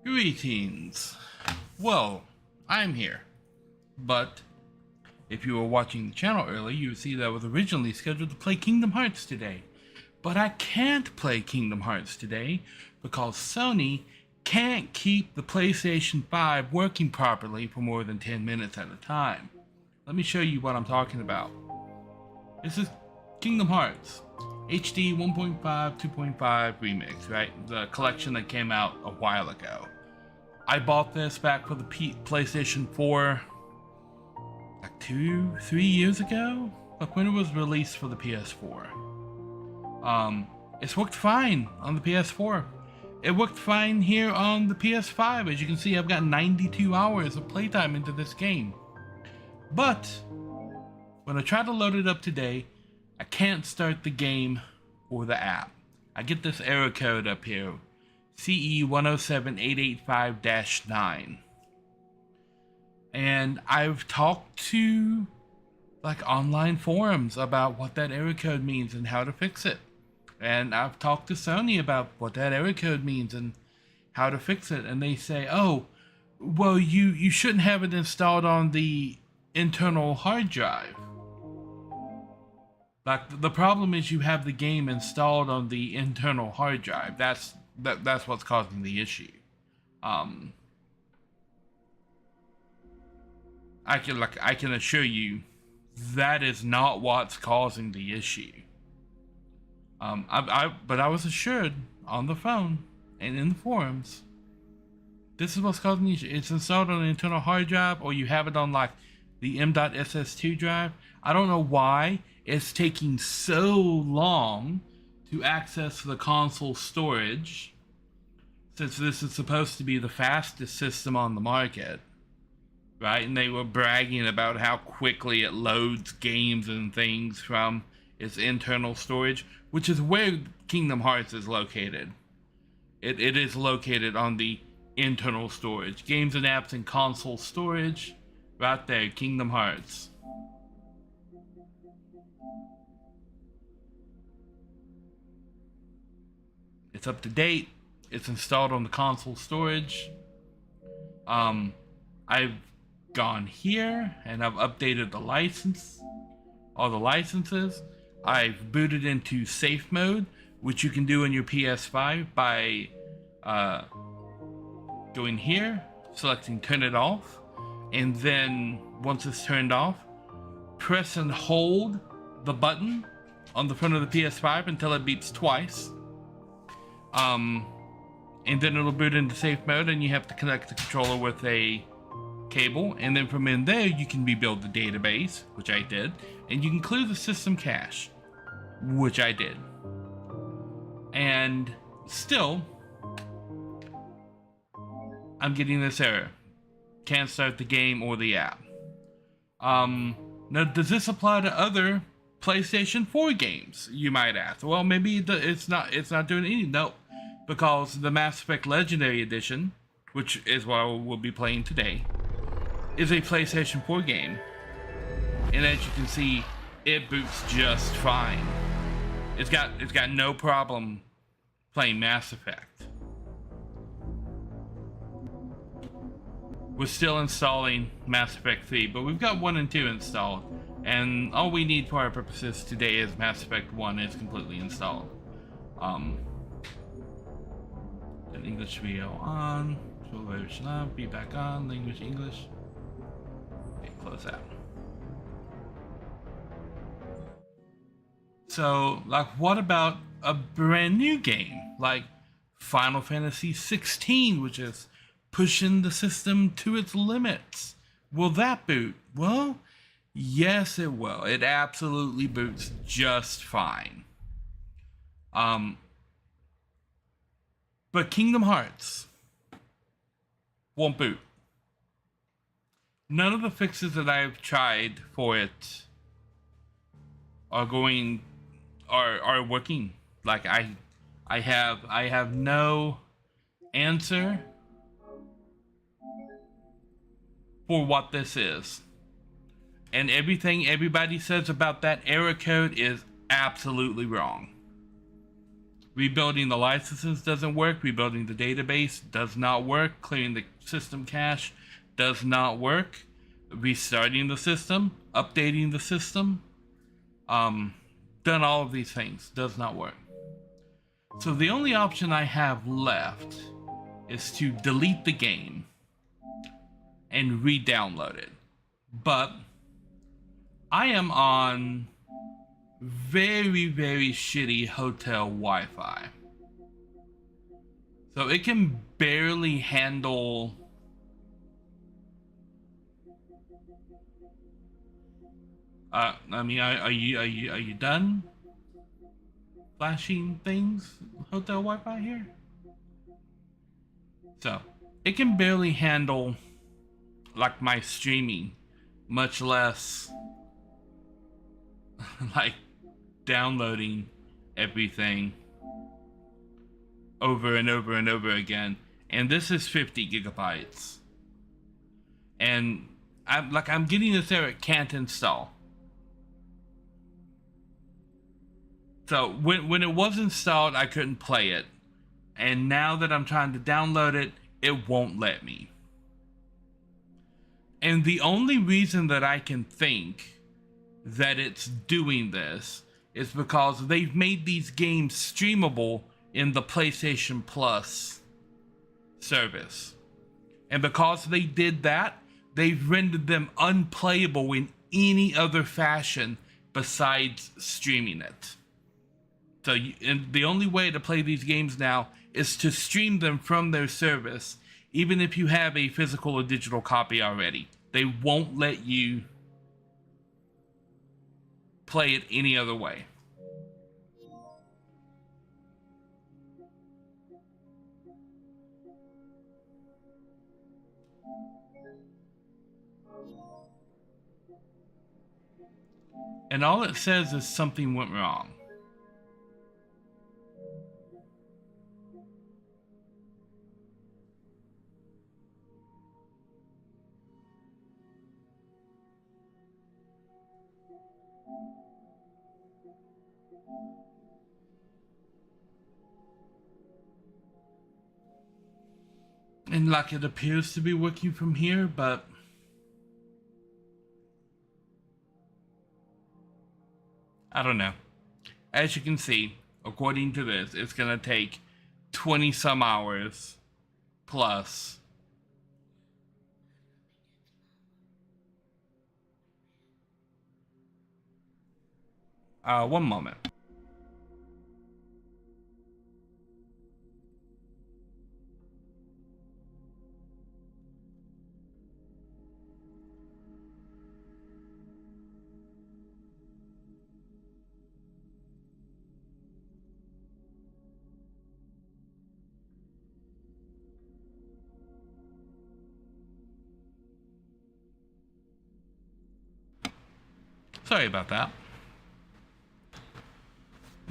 Greetings. Well, I'm here. But if you were watching the channel earlier, you would see that I was originally scheduled to play Kingdom Hearts today. But I can't play Kingdom Hearts today because Sony can't keep the PlayStation 5 working properly for more than 10 minutes at a time. Let me show you what I'm talking about. This is Kingdom Hearts HD 1.5 2.5 remix, right? The collection that came out a while ago. I bought this back for the PlayStation 4 like 2-3 years ago, like when it was released for the PS4. It's worked fine on the PS4. It worked fine here on the PS5. As you can see, I've got 92 hours of playtime into this game. But when I try to load it up today, I can't start the game or the app. I get this error code up here, CE 107885-9. And I've talked to like online forums about what that error code means and how to fix it. And I've talked to Sony about what that error code means and how to fix it. And they say, oh, well, you shouldn't have it installed on the internal hard drive. Like, the problem is you have the game installed on the internal hard drive. That's what's causing the issue. I can assure you that is not what's causing the issue. But I was assured on the phone and in the forums, this is what's causing the issue. It's installed on an internal hard drive, or you have it on like the M.SS2 drive. I don't know why it's taking so long to access the console storage, since this is supposed to be the fastest system on the market, right? And they were bragging about how quickly it loads games and things from its internal storage, which is where Kingdom Hearts is located. It is located on the internal storage. Games and apps and console storage, right there, Kingdom Hearts. It's up to date. It's installed on the console storage. I've gone here and I've updated the license, all the licenses. I've booted into safe mode, which you can do on your PS5 by going here, selecting turn it off, and then once it's turned off, press and hold the button on the front of the PS5 until it beeps twice. And then it'll boot into safe mode, and you have to connect the controller with a cable, and then from in there you can rebuild the database, which I did, and you can clear the system cache, which I did. And still, I'm getting this error. Can't start the game or the app. Now, does this apply to other PlayStation 4 games, you might ask? Well, maybe it's not doing any. Nope. Because the Mass Effect Legendary Edition, which is what I will be playing today, is a PlayStation 4 game. And as you can see, it boots just fine. It's got no problem playing Mass Effect. We're still installing Mass Effect 3, but we've got 1 and 2 installed. And all we need for our purposes today is Mass Effect 1 is completely installed. English video on, be back on, language English. Okay, close out. So, like, what about a brand new game like Final Fantasy 16, which is pushing the system to its limits? Will that boot? Well, yes, it will. It absolutely boots just fine. But Kingdom Hearts won't boot. None of the fixes that I've tried for it are working. Like I have no answer for what this is. And everything everybody says about that error code is absolutely wrong. Rebuilding the licenses doesn't work. Rebuilding the database does not work. Clearing the system cache does not work. Restarting the system, updating the system, done all of these things, does not work. So the only option I have left is to delete the game and re-download it. But I am on very, very shitty hotel Wi-Fi. So it can barely handle I mean, are you done flashing things? Hotel Wi-Fi here. So it can barely handle like my streaming, much less like downloading everything over and over and over again. And this is 50 gigabytes. And I'm getting this error, it can't install. So when it was installed, I couldn't play it. And now that I'm trying to download it, it won't let me. And the only reason that I can think that it's doing this is because they've made these games streamable in the PlayStation Plus service. And because they did that, they've rendered them unplayable in any other fashion besides streaming it. So and the only way to play these games now is to stream them from their service, even if you have a physical or digital copy already. They won't let you play it any other way. And all it says is something went wrong. And like it appears to be working from here, but I don't know. As you can see, according to this, it's gonna take 20 some hours plus. One moment. Sorry about that.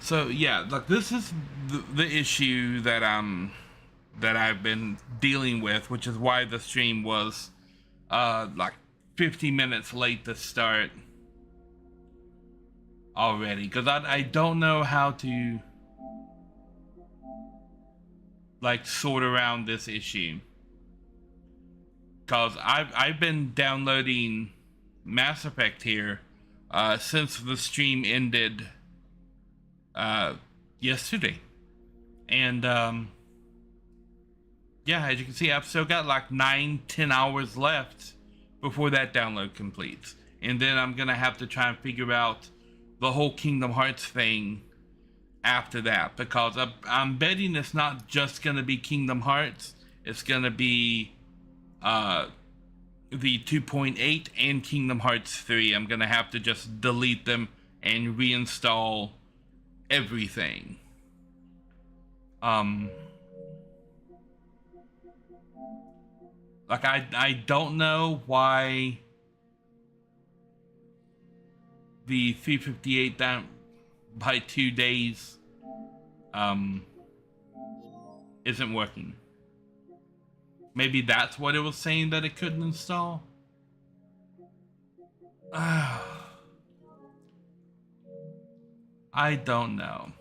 So yeah, like this is the issue that I've been dealing with, which is why the stream was like 50 minutes late to start already, because I don't know how to like sort around this issue, because I've been downloading Mass Effect here since the stream ended yesterday. And yeah, as you can see, I've still got like 9-10 hours left before that download completes. And then I'm gonna have to try and figure out the whole Kingdom Hearts thing after that, because I'm betting it's not just gonna be Kingdom Hearts, it's gonna be the 2.8 and Kingdom Hearts 3. I'm gonna have to just delete them and reinstall everything. Like I don't know why the 358 down by 2 days isn't working. Maybe that's what it was saying that it couldn't install. I don't know.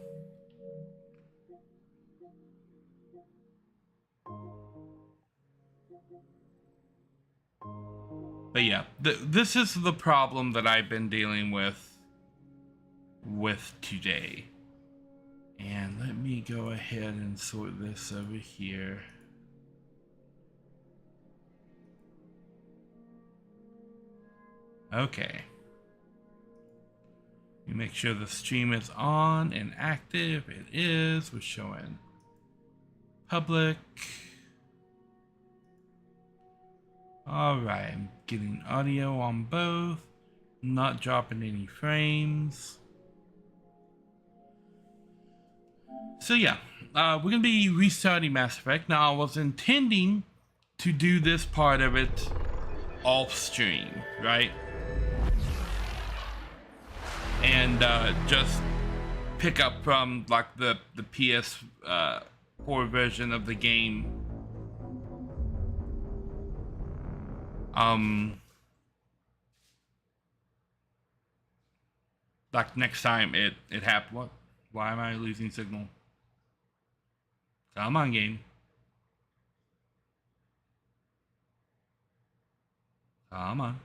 But yeah, this is the problem that I've been dealing with today. And let me go ahead and sort this over here. Okay. You make sure the stream is on and active. It is. We're showing public. Alright, I'm getting audio on both. Not dropping any frames. So yeah, we're going to be restarting Mass Effect. Now, I was intending to do this part of it off stream, right? And just pick up from like the PS4 version of the game. Like next time it happened. What? Why am I losing signal? Come on, game. Come on.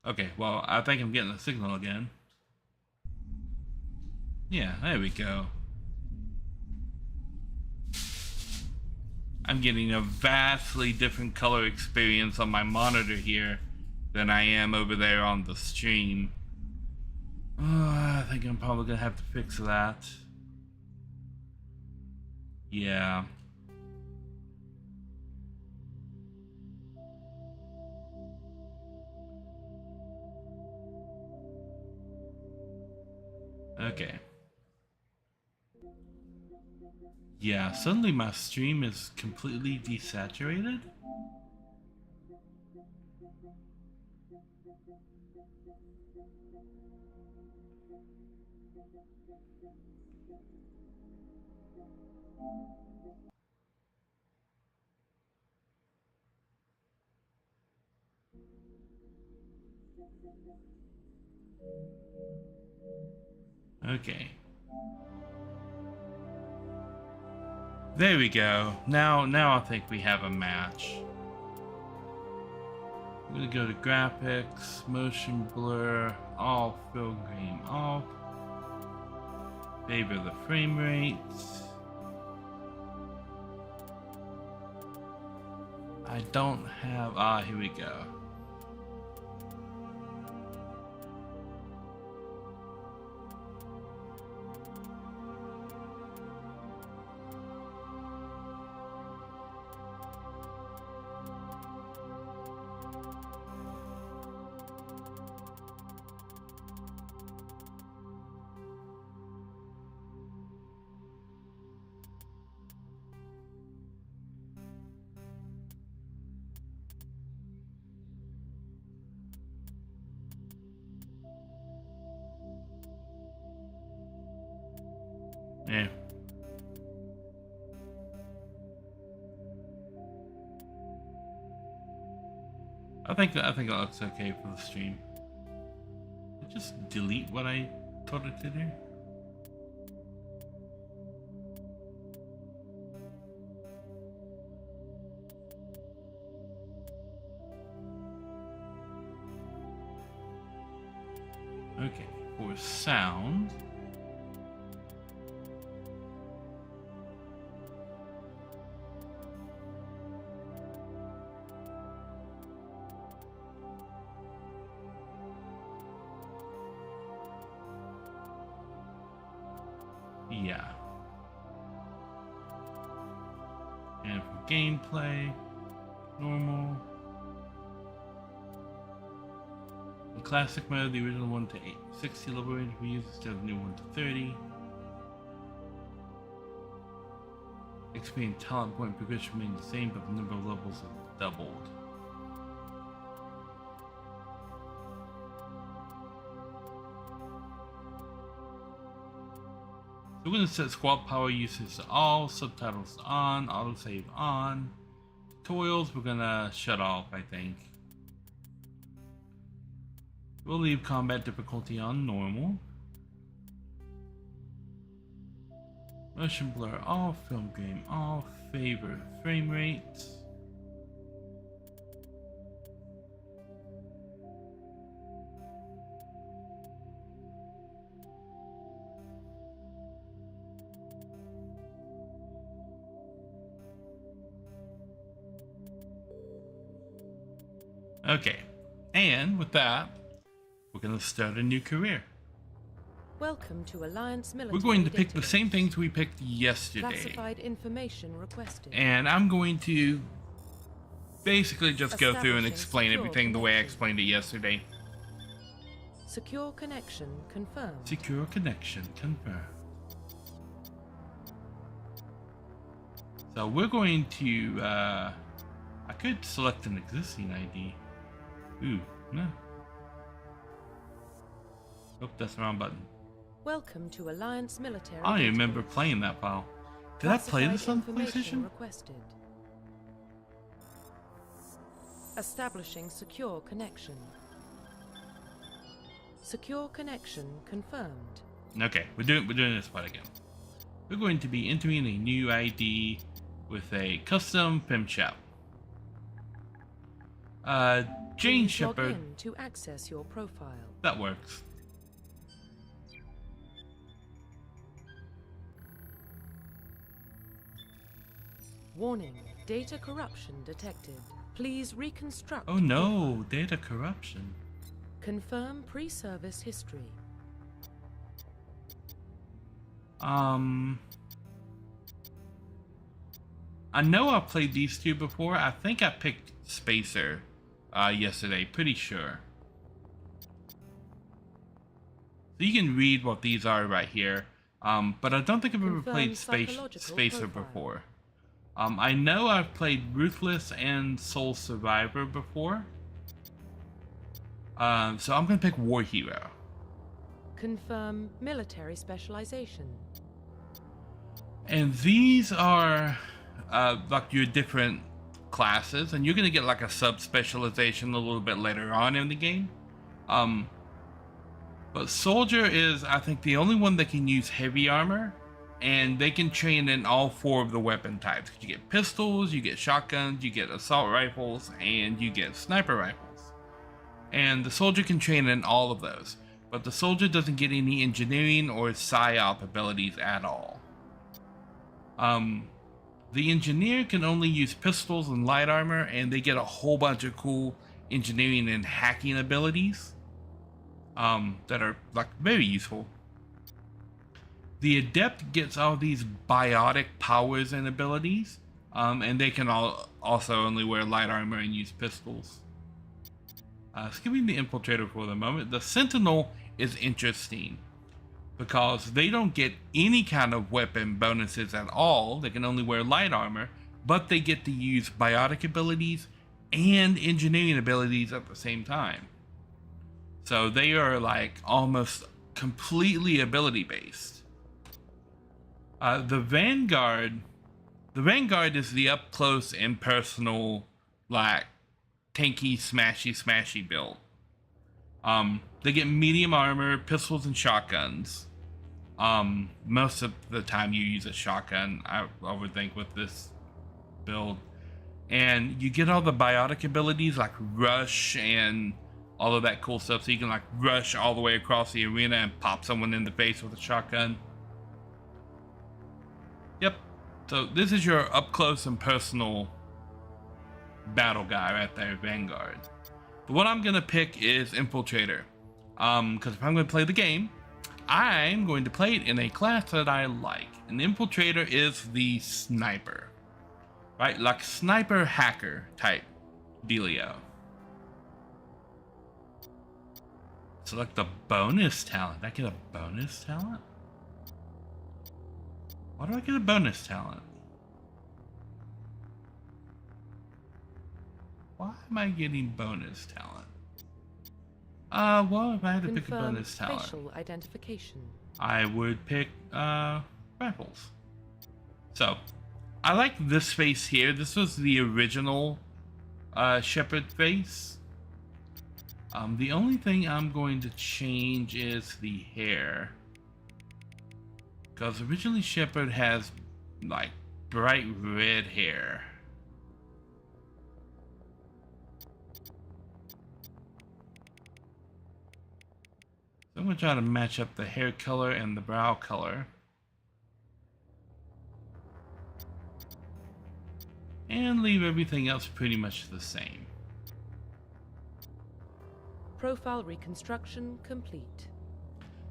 Okay, well, I think I'm getting the signal again. Yeah, there we go. I'm getting a vastly different color experience on my monitor here than I am over there on the stream. I think I'm probably gonna have to fix that. Yeah. Okay. Yeah, suddenly my stream is completely desaturated. Okay. There we go. Now I think we have a match. I'm gonna go to graphics, motion blur, all fill green off. Favor the frame rates. I don't have, here we go. Yeah. I think that looks okay for the stream. Just delete what I told it to do. Okay, for sound. Yeah. And for gameplay, normal. In classic mode, the original 1 to 60 level range we use instead of the new 1 to 30. XP and talent point progression remain the same, but the number of levels have doubled. So we're going to set squad power usage to all, subtitles on, autosave on. Tutorials we're going to shut off, I think. We'll leave combat difficulty on normal. Motion blur, all film game, all favor frame rates. Okay, and with that, we're going to start a new career. Welcome to Alliance Military. We're going to pick the Database. same things we picked yesterday. Classified information requested. And I'm going to basically just go through and explain everything the way I explained it yesterday. Secure connection confirmed. Secure connection confirmed. So we're going to, I could select an existing ID. Ooh, no. Oh, that's the wrong button. Welcome to Alliance Military. I don't even remember playing that file. Did I play this on PlayStation? Requested. Establishing secure connection. Secure connection confirmed. Okay, we're doing this part again. We're going to be entering a new ID with a custom pim shop. Jane Shepherd. Log in to access your profile. That works. Warning, data corruption detected. Please reconstruct. Oh no, data corruption. Confirm pre-service history. I know I played these two before. I think I picked Spacer yesterday, pretty sure. So you can read what these are right here. But I don't think I've ever played Spacer before. I know I've played Ruthless and Soul Survivor before. So I'm gonna pick War Hero. Confirm military specialization. And these are like your different classes, and you're gonna get like a sub-specialization a little bit later on in the game. But Soldier is, I think, the only one that can use heavy armor, and they can train in all four of the weapon types. You get pistols, you get shotguns, you get assault rifles, and you get sniper rifles. And the Soldier can train in all of those, but the Soldier doesn't get any engineering or psyop abilities at all. The Engineer can only use pistols and light armor, and they get a whole bunch of cool engineering and hacking abilities that are like very useful. The Adept gets all these biotic powers and abilities, and they can also only wear light armor and use pistols. Skipping the Infiltrator for the moment, the Sentinel is interesting because they don't get any kind of weapon bonuses at all. They can only wear light armor, but they get to use biotic abilities and engineering abilities at the same time. So they are like almost completely ability based. The Vanguard is the up close and personal, like tanky, smashy build. They get medium armor, pistols, and shotguns. Most of the time you use a shotgun, I would think, with this build. And you get all the biotic abilities like rush and all of that cool stuff. So you can like rush all the way across the arena and pop someone in the face with a shotgun. Yep. So this is your up close and personal battle guy right there, Vanguard. But what I'm gonna pick is Infiltrator. Because if I'm gonna play the game, I'm going to play it in a class that I like. An Infiltrator is the sniper, right? Like sniper hacker type dealio. Select the bonus talent. I get a bonus talent? Why do I get a bonus talent? Why am I getting bonus talent? Well, if I had to pick a bonus talent, facial identification. I would pick rifles. So, I like this face here. This was the original Shepherd face. The only thing I'm going to change is the hair. Because originally Shepard has like bright red hair. So I'm going to try to match up the hair color and the brow color. And leave everything else pretty much the same. Profile reconstruction complete.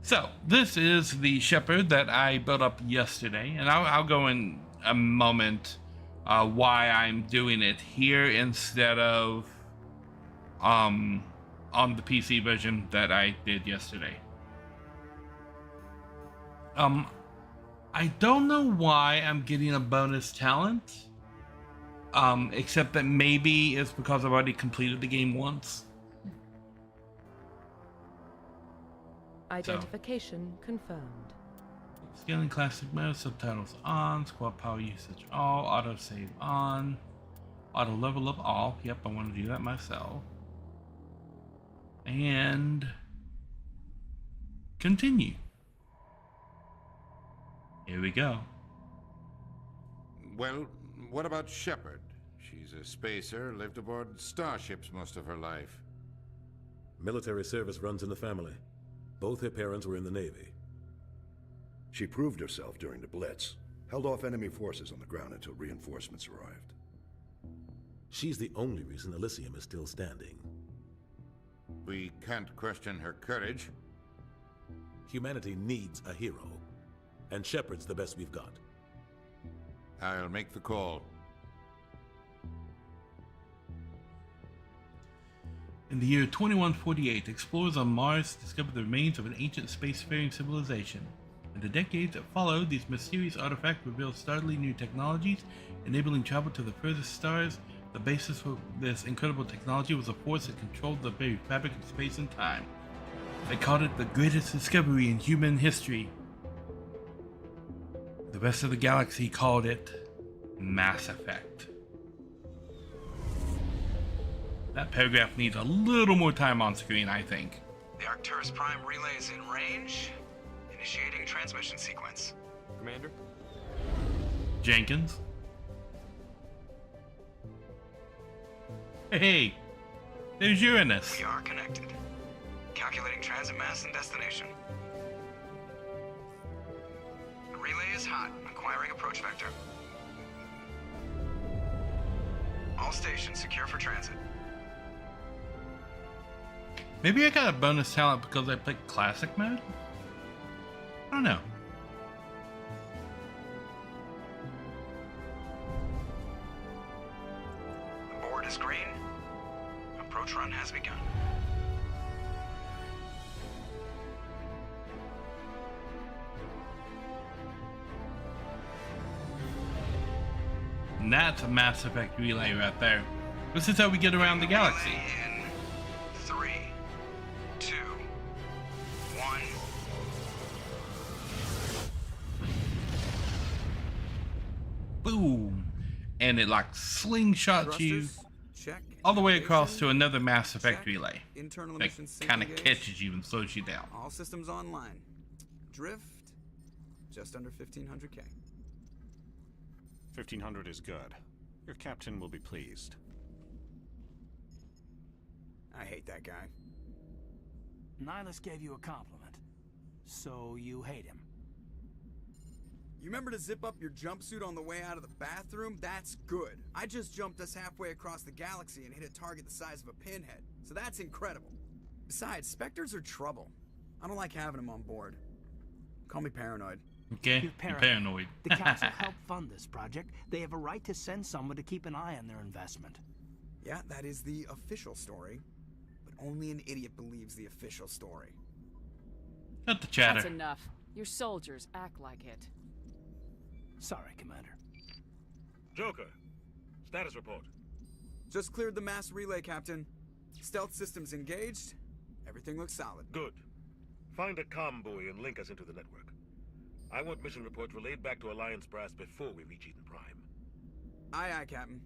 So, this is the Shepard that I built up yesterday, and I'll go in a moment why I'm doing it here instead of on the PC version that I did yesterday. I don't know why I'm getting a bonus talent, except that maybe it's because I've already completed the game once. Identification confirmed. Scaling classic mode, subtitles on, squad power usage all, auto save on, auto level up all. Yep, I want to do that myself. And continue. Here we go. Well, what about Shepard? She's a spacer, lived aboard starships most of her life. Military service runs in the family. Both her parents were in the Navy. She proved herself during the Blitz, held off enemy forces on the ground until reinforcements arrived. She's the only reason Elysium is still standing. We can't question her courage. Humanity needs a hero, and Shepard's the best we've got. I'll make the call. In the year 2148, explorers on Mars discovered the remains of an ancient spacefaring civilization. In the decades that followed, these mysterious artifacts revealed startling new technologies, enabling travel to the furthest stars. The basis for this incredible technology was a force that controlled the very fabric of space and time. They called it the greatest discovery in human history. The rest of the galaxy called it Mass Effect. That paragraph needs a little more time on screen, I think. The Arcturus Prime relay is in range. Initiating transmission sequence. Commander? Jenkins? Hey, there's Uranus. We are connected. Calculating transit mass and destination. The relay is hot. Acquiring approach vector. All stations secure for transit. Maybe I got a bonus talent because I played classic mode? I don't know. The board is green. Approach run has begun. And that's a Mass Effect relay right there. This is how we get around the galaxy. Relay in 3, 2, 1. Boom. And it like slingshots you Check. all the way across to Navigation, another Mass Effect check. relay. Internal That emissions kind of engaged. catches you and slows you down. All systems online. Drift. Just under 1500K. 1500 is good. Your captain will be pleased. I hate that guy. Nihilus gave you a compliment, so you hate him. You remember to zip up your jumpsuit on the way out of the bathroom? That's good. I just jumped us halfway across the galaxy and hit a target the size of a pinhead, so that's incredible. Besides, Spectres are trouble. I don't like having them on board. Call me paranoid. Okay? You're You're paranoid. paranoid. The council helped fund this project. They have a right to send someone to keep an eye on their investment. Yeah, that is the official story. But only an idiot believes the official story. Cut the chatter. That's enough. Your soldiers act like it. Sorry, Commander. Joker, status report. Just cleared the mass relay, Captain. Stealth systems engaged. Everything looks solid. Good. Find a comm buoy and link us into the network. I want mission reports relayed back to Alliance brass before we reach Eden Prime. Aye, aye, Captain.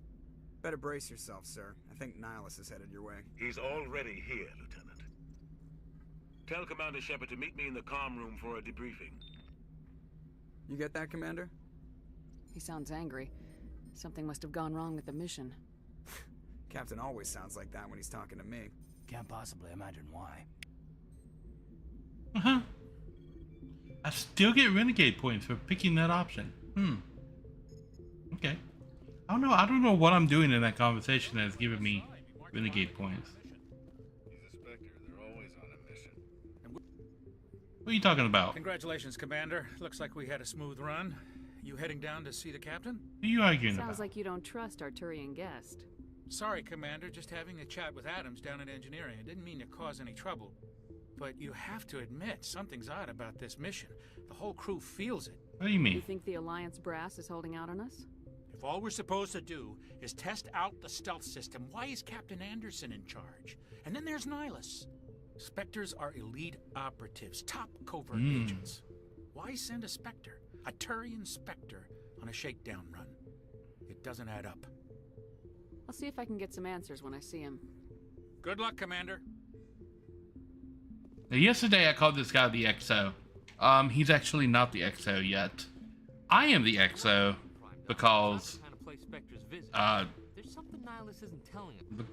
Better brace yourself, sir. I think Nihilus is headed your way. He's already here, Lieutenant. Tell Commander Shepard to meet me in the comm room for a debriefing. You get that, Commander? He sounds angry. Something must have gone wrong with the mission. Captain always sounds like that when he's talking to me. Can't possibly imagine why. Uh-huh. I still get renegade points for picking that option. Okay. I don't know what I'm doing in that conversation that's giving me renegade points. He's a Spectre. They're always on a mission. What are you talking about? Congratulations, Commander. Looks like we had a smooth run. You heading down to see the captain? Who are you arguing Sounds about? like you don't trust Arturian guest. Sorry, Commander. Just having a chat with Adams down at engineering. I didn't mean to cause any trouble. But you have to admit, something's odd about this mission. The whole crew feels it. What do you mean? You think the Alliance brass is holding out on us? If all we're supposed to do is test out the stealth system, why is Captain Anderson in charge? And then there's Nihilus. Spectres are elite operatives, top covert agents. Why send a Spectre, a Turian Spectre, on a shakedown run? It doesn't add up. I'll see if I can get some answers when I see him. Good luck, Commander. Now, yesterday I called this guy the XO. He's actually not the XO yet. I am the XO because there's something Nihilus isn't telling us. the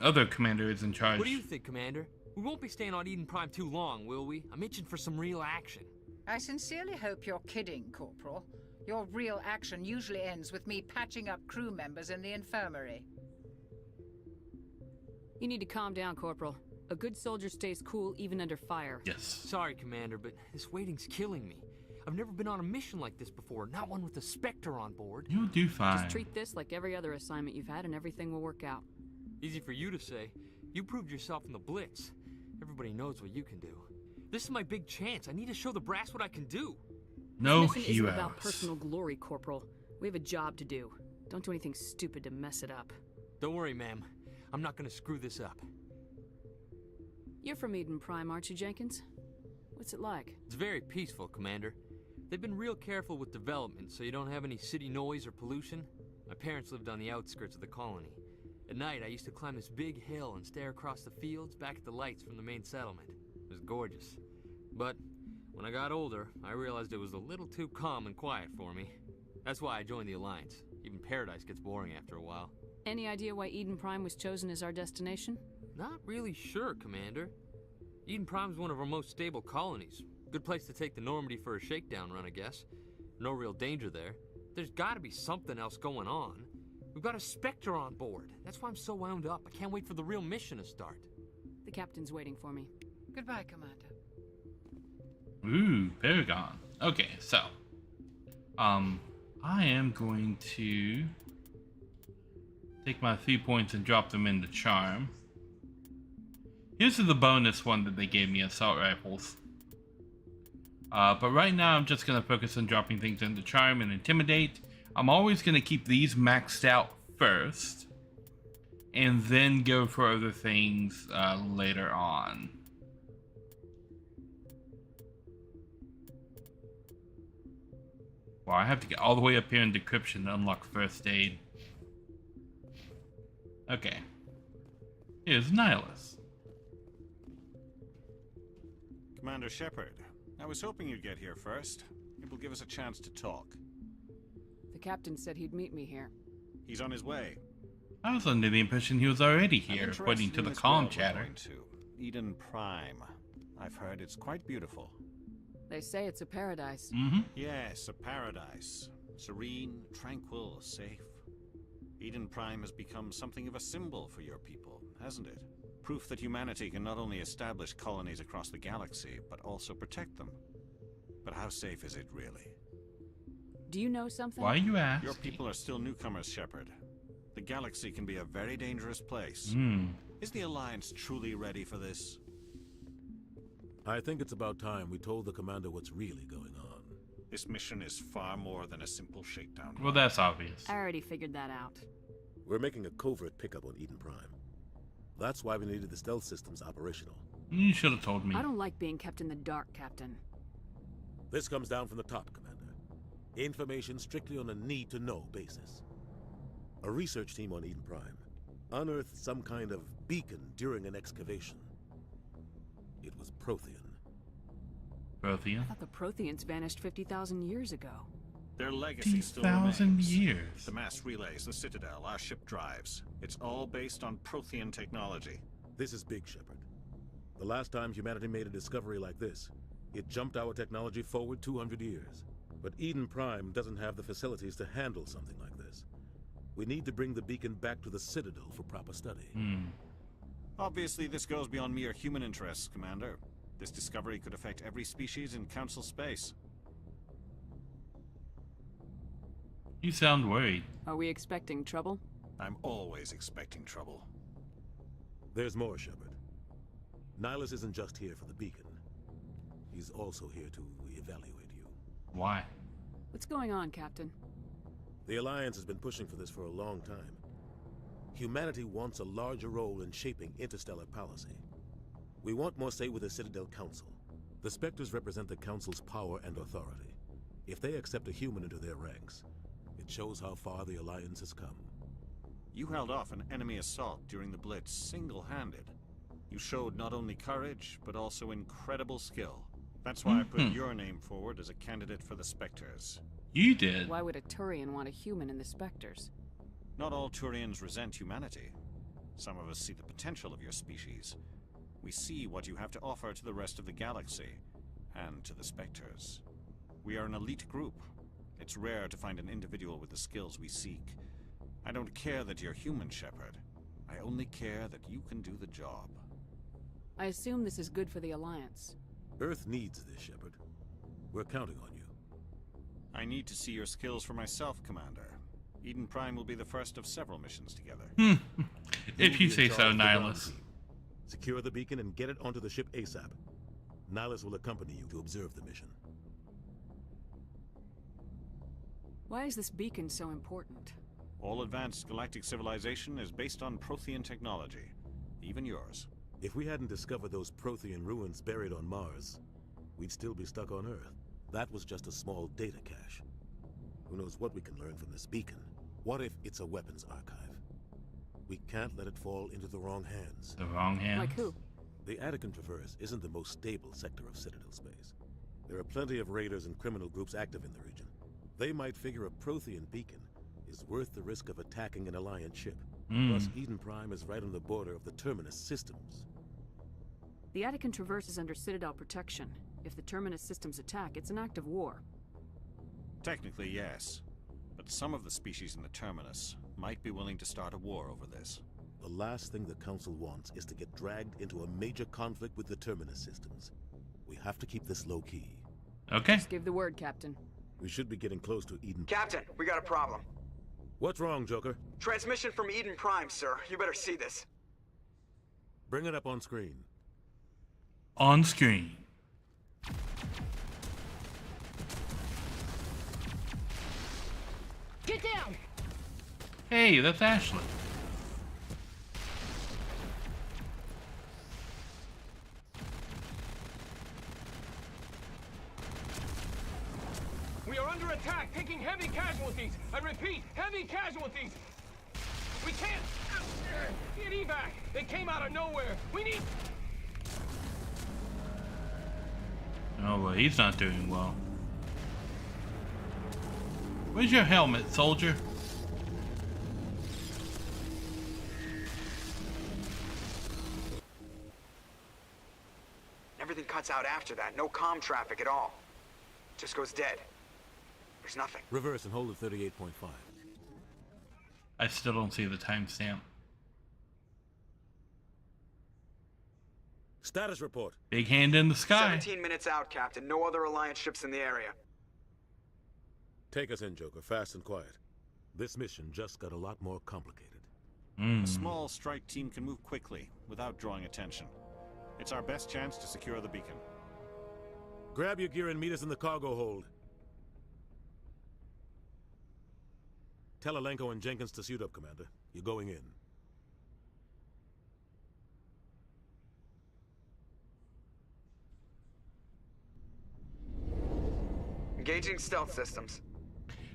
other commander is in charge. What do you think, Commander? We won't be staying on Eden Prime too long, will we? I'm itching for some real action. I sincerely hope you're kidding, Corporal. Your real action usually ends with me patching up crew members in the infirmary. You need to calm down, Corporal. A good soldier stays cool even under fire. Yes. Sorry, Commander, but this waiting's killing me. I've never been on a mission like this before, not one with a Spectre on board. You'll do fine. Just treat this like every other assignment you've had and everything will work out. Easy for you to say. You proved yourself in the Blitz. Everybody knows what you can do. This is my big chance. I need to show the brass what I can do. No This mission isn't about heroes. personal glory, Corporal. We have a job to do. Don't do anything stupid to mess it up. Don't worry, ma'am. I'm not gonna screw this up. You're from Eden Prime, aren't you, Jenkins? What's it like? It's very peaceful, Commander. They've been real careful with development, so you don't have any city noise or pollution. My parents lived on the outskirts of the colony. At night, I used to climb this big hill and stare across the fields back at the lights from the main settlement. It was gorgeous. But when I got older, I realized it was a little too calm and quiet for me. That's why I joined the Alliance. Even Paradise gets boring after a while. Any idea why Eden Prime was chosen as our destination? Not really sure, Commander. Eden Prime's one of our most stable colonies. Good place to take the Normandy for a shakedown run, I guess. No real danger there. There's gotta be something else going on. We've got a Spectre on board. That's why I'm so wound up. I can't wait for the real mission to start. The captain's waiting for me. Goodbye, Commander. Ooh, Paragon. Okay, so I am going to take my 3 points and drop them into Charm. Here's the bonus one that they gave me, assault rifles. But right now I'm just gonna focus on dropping things into Charm and Intimidate. I'm always gonna keep these maxed out first, and then go for other things later on. Wow, I have to get all the way up here in Decryption to unlock First Aid. Okay. Here's Nihilus. Commander Shepard, I was hoping you'd get here first. It will give us a chance to talk. The captain said he'd meet me here. He's on his way. I was under the impression he was already I'm here, interested according to in the this comm world we're chatter. going to. Eden Prime. I've heard it's quite beautiful. They say it's a paradise. Yes, a paradise. Serene, tranquil, safe. Eden Prime has become something of a symbol for your people, hasn't it? Proof that humanity can not only establish colonies across the galaxy, but also protect them. But how safe is it really? Do you know something? Why you ask? Your people are still newcomers, Shepard. The galaxy can be a very dangerous place. Is the Alliance truly ready for this? I think it's about time we told the commander what's really going on. This mission is far more than a simple shakedown. Well, that's obvious. I already figured that out. We're making a covert pickup on Eden Prime. That's why we needed the stealth systems operational. You should have told me. I don't like being kept in the dark, Captain. This comes down from the top, Commander. Information strictly on a need-to-know basis. A research team on Eden Prime unearthed some kind of beacon during an excavation. It was Prothean. Prothean. I thought the Protheans vanished 50,000 years ago. Their legacy still 50,000 remains. years. The mass relays, the Citadel, our ship drives. It's all based on Prothean technology. This is big, Shepard. The last time humanity made a discovery like this, it jumped our technology forward 200 years. But Eden Prime doesn't have the facilities to handle something like this. We need to bring the beacon back to the Citadel for proper study. Obviously, this goes beyond mere human interests, Commander. This discovery could affect every species in Council space. You sound worried. Are we expecting trouble? I'm always expecting trouble. There's more, Shepard. Nihilus isn't just here for the beacon. He's also here to evaluate you. Why? What's going on, Captain? The Alliance has been pushing for this for a long time. Humanity wants a larger role in shaping interstellar policy. We want more say with the Citadel Council. The Spectres represent the Council's power and authority. If they accept a human into their ranks, it shows how far the Alliance has come. You held off an enemy assault during the Blitz single-handed. You showed not only courage, but also incredible skill. That's why I put your name forward as a candidate for the Spectres. You did. Why would a Turian want a human in the Spectres? Not all Turians resent humanity. Some of us see the potential of your species. We see what you have to offer to the rest of the galaxy, and to the Spectres. We are an elite group. It's rare to find an individual with the skills we seek. I don't care that you're human, Shepard. I only care that you can do the job. I assume this is good for the Alliance. Earth needs this, Shepard. We're counting on you. I need to see your skills for myself, Commander. Eden Prime will be the first of several missions together. If you say so, Nihilus. Secure the beacon and get it onto the ship ASAP. Nihilus will accompany you to observe the mission. Why is this beacon so important? All advanced galactic civilization is based on Prothean technology. Even yours. If we hadn't discovered those Prothean ruins buried on Mars, we'd still be stuck on Earth. That was just a small data cache. Who knows what we can learn from this beacon? What if it's a weapons archive? We can't let it fall into the wrong hands. The wrong hands? Like who? The Attican Traverse isn't the most stable sector of Citadel space. There are plenty of raiders and criminal groups active in the region. They might figure a Prothean beacon is worth the risk of attacking an Alliance ship. Plus, Eden Prime is right on the border of the Terminus systems. The Attican Traverse is under Citadel protection. If the Terminus systems attack, it's an act of war. Technically, yes. But some of the species in the Terminus might be willing to start a war over this. The last thing the Council wants is to get dragged into a major conflict with the Terminus systems. We have to keep this low-key. Okay. Just give the word, Captain. We should be getting close to Eden. Captain, we got a problem. What's wrong, Joker? Transmission from Eden Prime, sir. You better see this. Bring it up on screen. On screen. Get down! Hey, that's Ashley. We are under attack, taking heavy casualties. I repeat, heavy casualties. We can't get evac. They came out of nowhere. We need. Oh, well, he's not doing well. Where's your helmet, soldier? Everything cuts out after that. No comm traffic at all. Just goes dead. There's nothing. Reverse and hold at 38.5. I still don't see the timestamp. Status report. Big hand in the sky. 17 minutes out, Captain. No other Alliance ships in the area. Take us in, Joker, fast and quiet. This mission just got a lot more complicated. A small strike team can move quickly, without drawing attention. It's our best chance to secure the beacon. Grab your gear and meet us in the cargo hold. Tell Alenko and Jenkins to suit up, Commander. You're going in. Engaging stealth systems.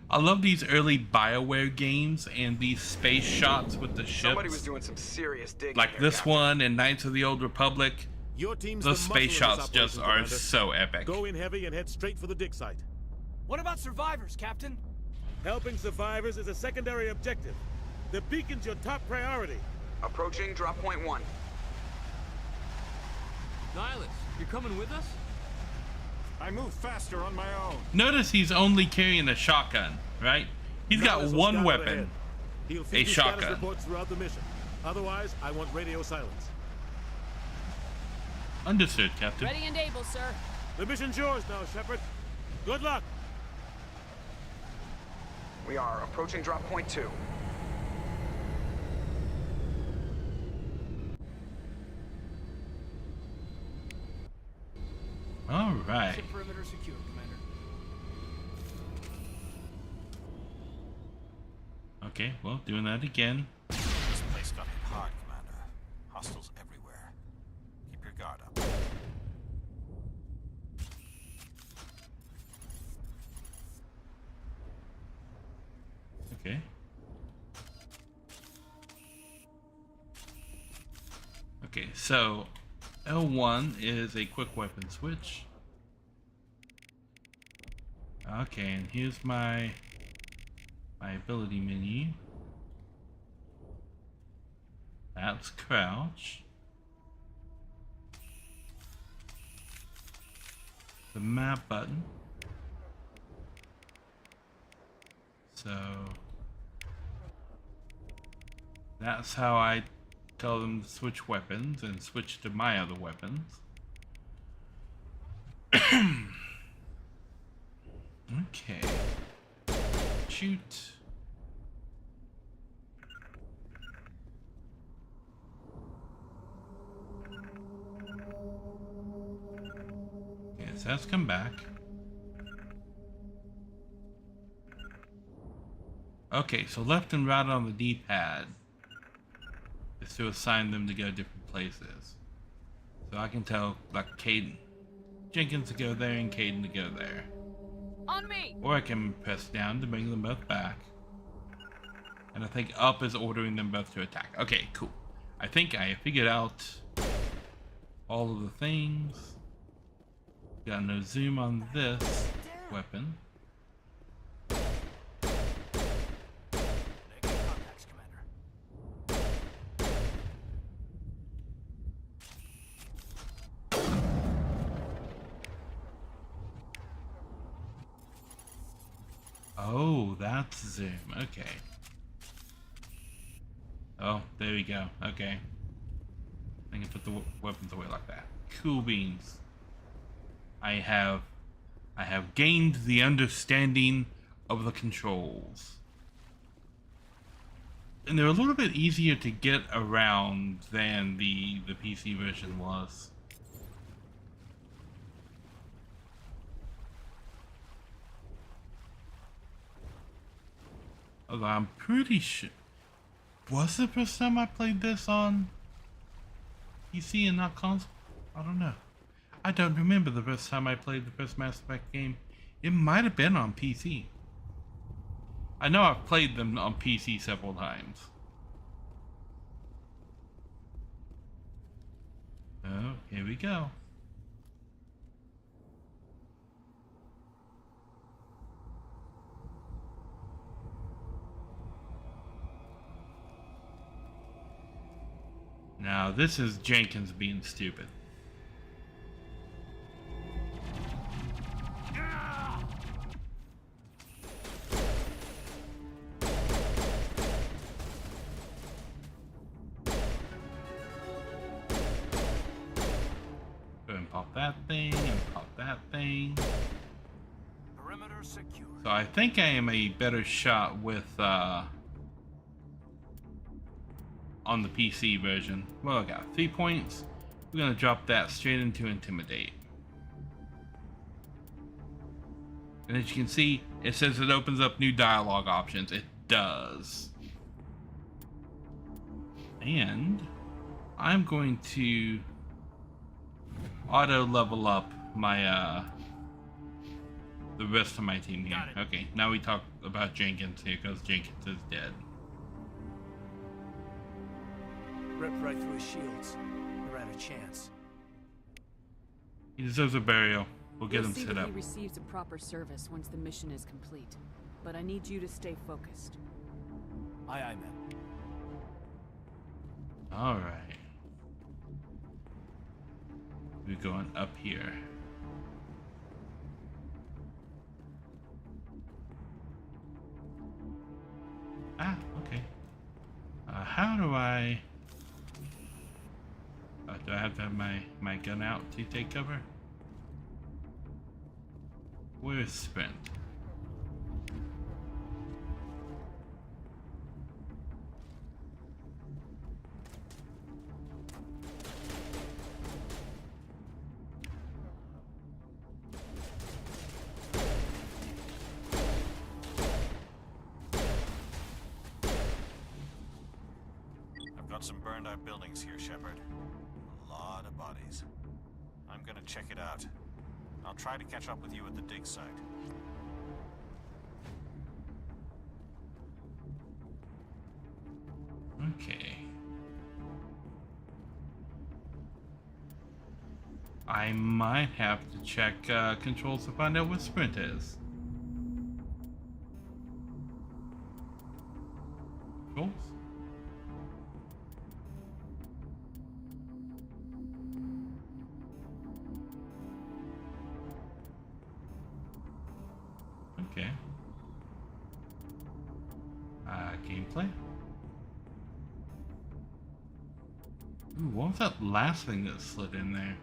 I love these early BioWare games and these space shots with the ships. Somebody was doing some serious digging. Like here, this Captain. one and Knights of the Old Republic. Your team's Those the space muscle of shots this just operation, are Commander. so epic. Go in heavy and head straight for the dig site. What about survivors, Captain? Helping survivors is a secondary objective. The beacon's your top priority. Approaching drop point 1. Nihilus, you're coming with us? I move faster on my own. Notice he's only carrying a shotgun, right? He's got Nihilus will one scout weapon, ahead. He'll a feed you status shotgun. reports throughout the mission. Otherwise, I want radio silence. Understood, Captain. Ready and able, sir. The mission's yours now, Shepard. Good luck. We are approaching drop point 2. All right. Ship perimeter secure, Commander. Okay, well, doing that again. This place got hit hard, Commander. Hostiles everywhere. Keep your guard up. Okay. Okay, so L1 is a quick weapon switch. Okay, and here's my ability menu. That's crouch. The map button. So that's how I tell them to switch weapons and switch to my other weapons. Okay. Shoot. Okay, so that's come back. Okay, so left and right on the D-pad is to assign them to go different places. So I can tell, like, Jenkins to go there and Caden to go there. On me! Or I can press down to bring them both back. And I think up is ordering them both to attack. Okay, cool. I think I figured out all of the things. Got no zoom on this weapon. Contacts, Commander. Oh, that's zoom. Okay. Oh, there we go. Okay. I can put the weapons away like that. Cool beans. I have gained the understanding of the controls. And they're a little bit easier to get around than the PC version was. Although I'm pretty sure... Was the first time I played this on PC and not console? I don't know. I don't remember the first time I played the first Mass Effect game. It might have been on PC. I know I've played them on PC several times. Oh, here we go. Now, this is Jenkins being stupid. Go and pop that thing, and pop that thing. Perimeter secure. So I think I am a better shot with, on the PC version. Well, I got 3 points. We're gonna drop that straight into Intimidate. And as you can see, it says it opens up new dialogue options. It does. And I'm going to auto level up my the rest of my team here. Okay, now we talk about Jenkins here because Jenkins is dead. Ripped right through his shields. Never had a chance. He deserves a burial. We'll get We'll him see set that up. he receives a proper service once the mission is complete. But I need you to stay focused. Aye, aye, ma'am. All right. We're going up here. Ah, okay. How do I... do I have to have my gun out to take cover? Where's sprint? I've got some burned out buildings here, Shepard. A lot of bodies. I'm gonna check it out. I'll try to catch up with you at the dig site. Okay. I might have to check controls to find out what sprint is. Controls? Okay. Gameplay? Ooh, what was that last thing that slid in there?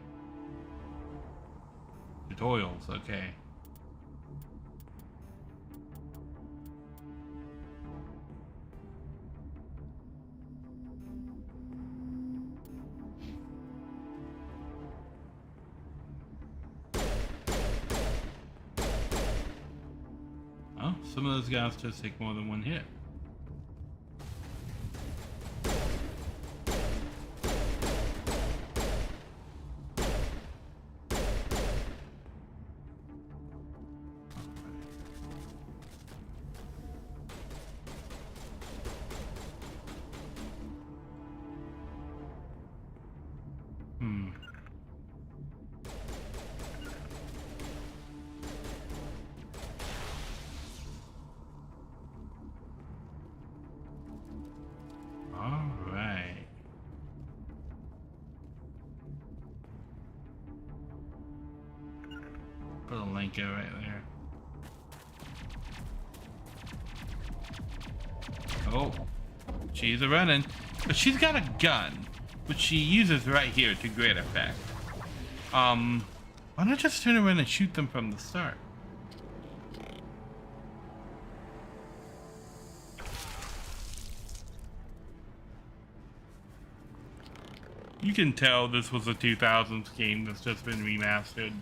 Tutorials, okay. Oh, some of those guys just take more than one hit. Alright. Put a link out right there. Oh, she's a running, but she's got a gun, which she uses right here to great effect. Why not just turn around and shoot them from the start? You can tell this was a 2000s game that's just been remastered.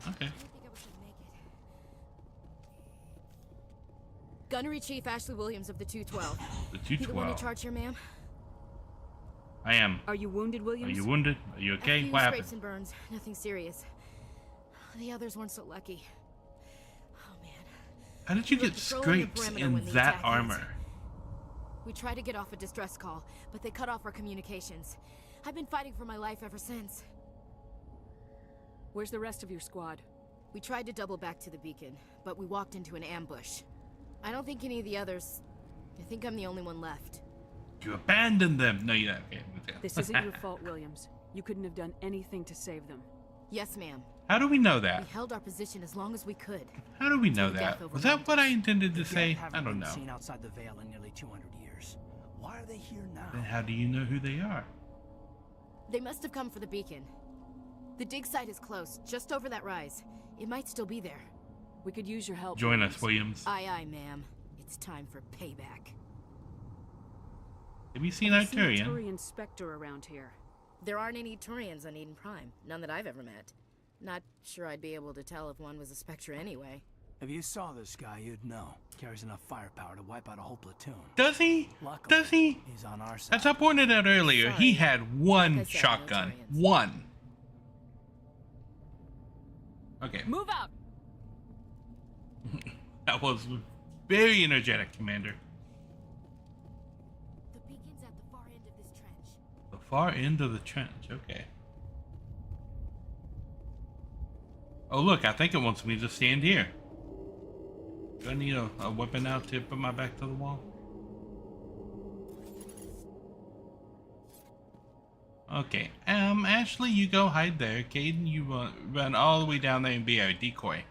Okay. Gunnery Chief Ashley Williams of the 212. The You the one in 212. charge here, ma'am? I am. Are you wounded, Williams? Are you wounded? Are you okay? A few What scrapes happened? and burns. Nothing serious. The others weren't so lucky. How did you We were get patrolling the scrapes perimeter in when the that attack armor? hit. We tried to get off a distress call, but they cut off our communications. I've been fighting for my life ever since. Where's the rest of your squad? We tried to double back to the beacon, but we walked into an ambush. I don't think any of the others... I think I'm the only one left. You abandoned them. No, you don't. Okay, This isn't your fault, Williams. You couldn't have done anything to save them. Yes, ma'am. How do we know that? We held our position as long as we could. How do we know Till death that? over Was that what I intended to The say? dead haven't I don't been know. seen outside the Veil in nearly 200 years. Why are they here now? Then how do you know who they are? They must have come for the beacon. The dig site is close, just over that rise. It might still be there. We could use your help. Join us, Williams. Aye, aye, ma'am. It's time for payback. Have you seen I've seen a Arturian? Turian Spectre around here. There aren't any Turians on Eden Prime. None that I've ever met. Not sure I'd be able to tell if one was a Spectre anyway. If you saw this guy, you'd know. Carries enough firepower to wipe out a whole platoon. Does he? Luckily, Does he? He's on our side. As I pointed out earlier, he had one Like I said, shotgun. Militarians. One. Okay. Move out! That was very energetic, Commander. The beacon's at the far end of this trench. The far end of the trench, okay. Oh look, I think it wants me to stand here. Do I need a weapon out to put my back to the wall? Okay, Ashley, you go hide there. Caden, you run all the way down there and be our decoy.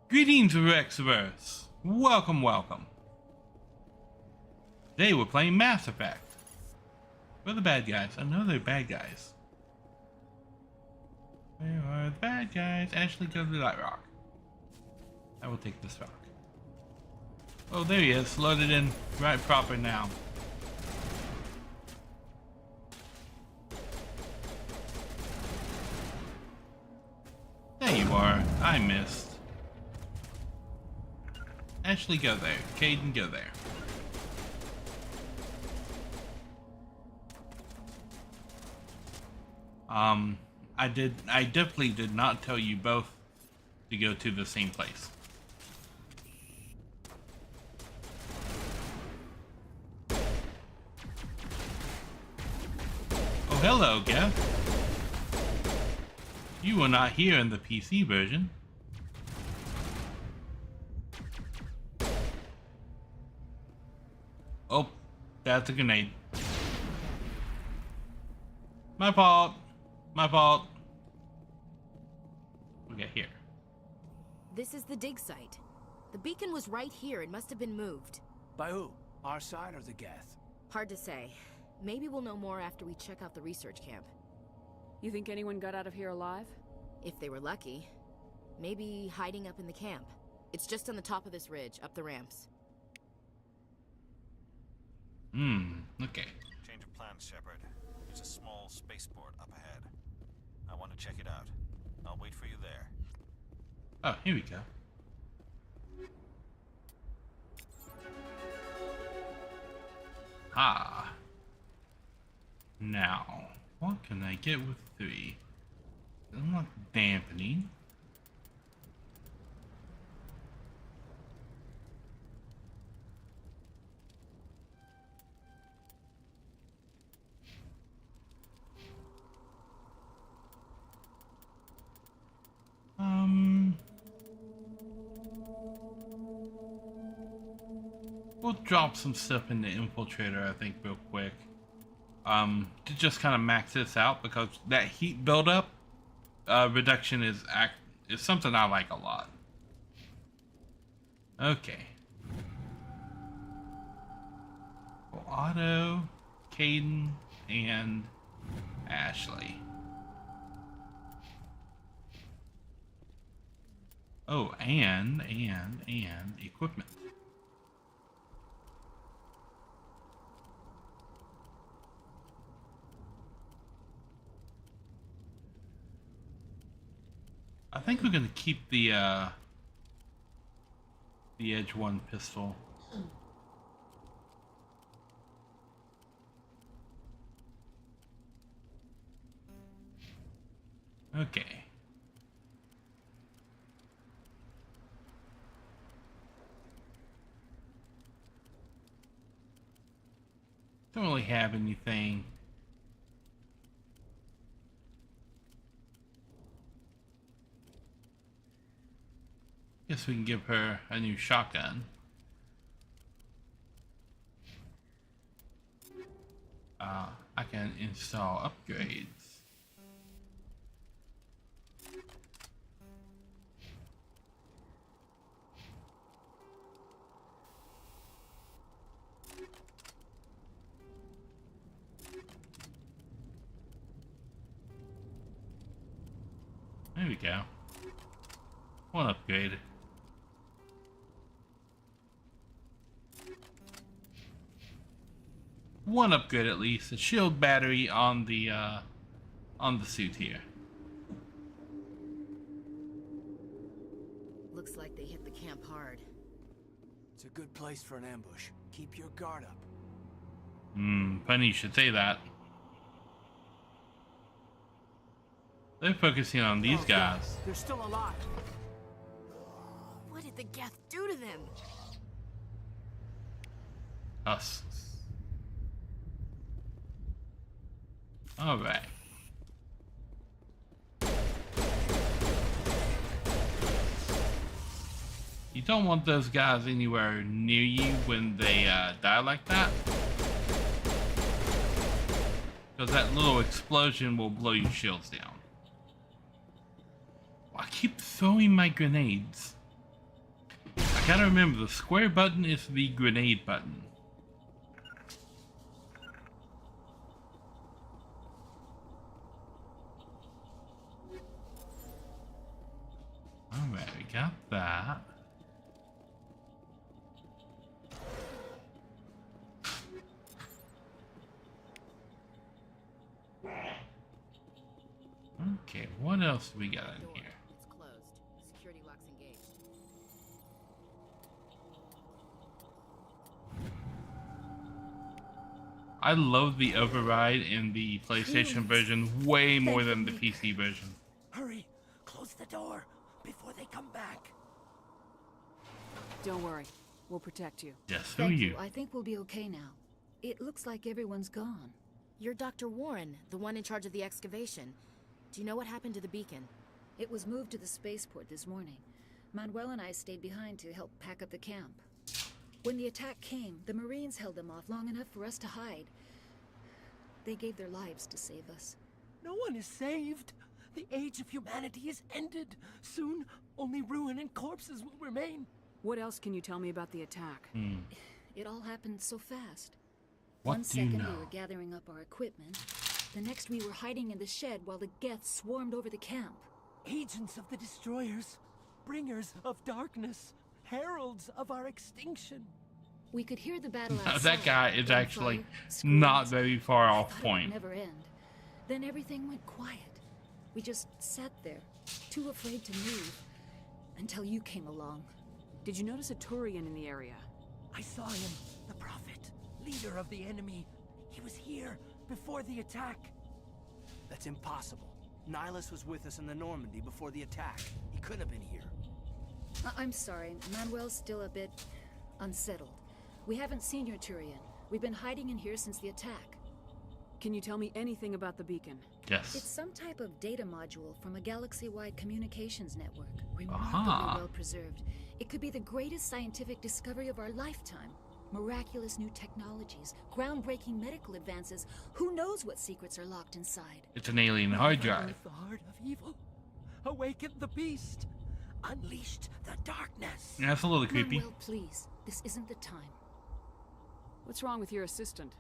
Greetings, Rexverse. Welcome, welcome. Today we're playing Mass Effect. We're the bad guys. I know they're bad guys. Where are the bad guys? Ashley, go to that rock. I will take this rock. Oh, there he is. Loaded in right proper now. There you are. I missed. Ashley, go there. Caden, go there. I definitely did not tell you both to go to the same place. Oh, hello, Gav. You were not here in the PC version. Oh, that's a grenade. My fault. My fault. Okay, here. This is the dig site. The beacon was right here. It must have been moved. By who? Our side or the Geth? Hard to say. Maybe we'll know more after we check out the research camp. You think anyone got out of here alive? If they were lucky. Maybe hiding up in the camp. It's just on the top of this ridge, up the ramps. Okay. Change of plans, Shepard. There's a small spaceport up ahead. I want to check it out. I'll wait for you there. Oh, here we go. Ah. Now, what can I get with 3? Unlock dampening. We'll drop some stuff in the infiltrator, I think, real quick. To just kind of max this out, because that heat buildup reduction is something I like a lot. Okay. Well, Otto, Caden, and Ashley. Oh, and equipment. I think we're gonna keep the Edge 1 pistol. Okay. Don't really have anything. Guess we can give her a new shotgun. I can install upgrades. There we go. One upgrade. One upgrade at least. A shield battery on the suit here. Looks like they hit the camp hard. It's a good place for an ambush. Keep your guard up. Funny you should say that. They're focusing on these guys. They're still alive. What did the Geth do to them? Us. Alright. You don't want those guys anywhere near you when they die like that. Because that little explosion will blow your shields down. I keep throwing my grenades. I gotta remember, the square button is the grenade button. Alright, we got that. Okay, what else we got in here? It's closed. Security locks engaged. I love the override in the PlayStation version way more than the PC version. Hurry, close the door before they come back. Don't worry, we'll protect you. Yes, who are Thank you? I think we'll be okay now. It looks like everyone's gone. You're Dr. Warren, the one in charge of the excavation. Do you know what happened to the beacon? It was moved to the spaceport this morning. Manuel and I stayed behind to help pack up the camp. When the attack came, the Marines held them off long enough for us to hide. They gave their lives to save us. No one is saved. The age of humanity is ended. Soon, only ruin and corpses will remain. What else can you tell me about the attack? It all happened so fast. What One do you second know? we were gathering up our equipment. The next we were hiding in the shed while the Geth swarmed over the camp. Agents of the destroyers, bringers of darkness, heralds of our extinction. We could hear the battle outside. That guy is gunfire, actually screams. not very far I off thought it point. would never end. Then everything went quiet. We just sat there, too afraid to move, until you came along. Did you notice a Turian in the area? I saw him, the prophet, leader of the enemy. He was here before the attack. That's impossible. Nihilus was with us in the Normandy before the attack. He couldn't have been here. I'm sorry, Manuel's still a bit unsettled. We haven't seen your Turian. We've been hiding in here since the attack. Can you tell me anything about the beacon? Yes. It's some type of data module from a galaxy-wide communications network. Remarkably Aha. well preserved. It could be the greatest scientific discovery of our lifetime. Miraculous new technologies, groundbreaking medical advances. Who knows what secrets are locked inside? It's an alien hard drive. The heart of evil. Awakened the beast. Unleashed the darkness. Yeah, that's a little creepy. Manuel, please. This isn't the time. What's wrong with your assistant?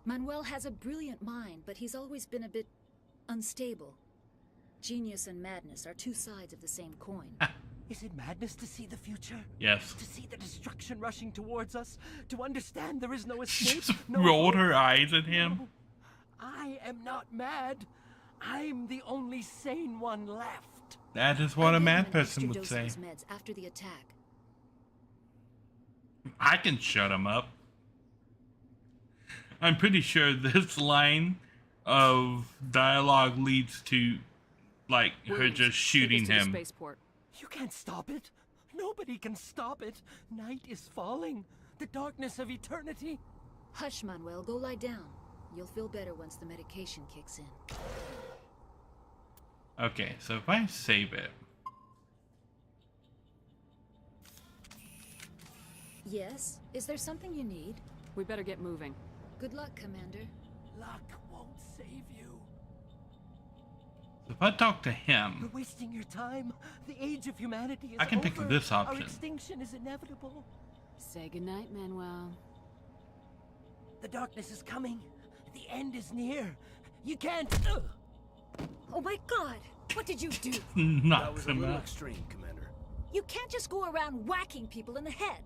Manuel has a brilliant mind, but he's always been a bit unstable. Genius and madness are two sides of the same coin. Is it madness to see the future? Yes. To see the destruction rushing towards us? To understand there is no escape? Just no rolled hope? her eyes at him. No. I am not mad. I'm the only sane one left. That is what a I mad gave him an person extra would dose say. of his meds after the attack. I can shut him up. I'm pretty sure this line of dialogue leads to, like, her Williams, just take us shooting to the him. spaceport. You can't stop it. Nobody can stop it. Night is falling. The darkness of eternity. Hush, Manuel. Go lie down. You'll feel better once the medication kicks in. Okay, so if I save it. Yes? Is there something you need? We better get moving. Good luck, Commander. Luck won't save you. If I talk to You're him, wasting your time. The age of humanity is I can pick over. this Our option. extinction is inevitable. Say goodnight, Manuel. The darkness is coming. The end is near. You can't. Oh my god! What did you do? knocks him out. extreme, Commander. You can't just go around whacking people in the head.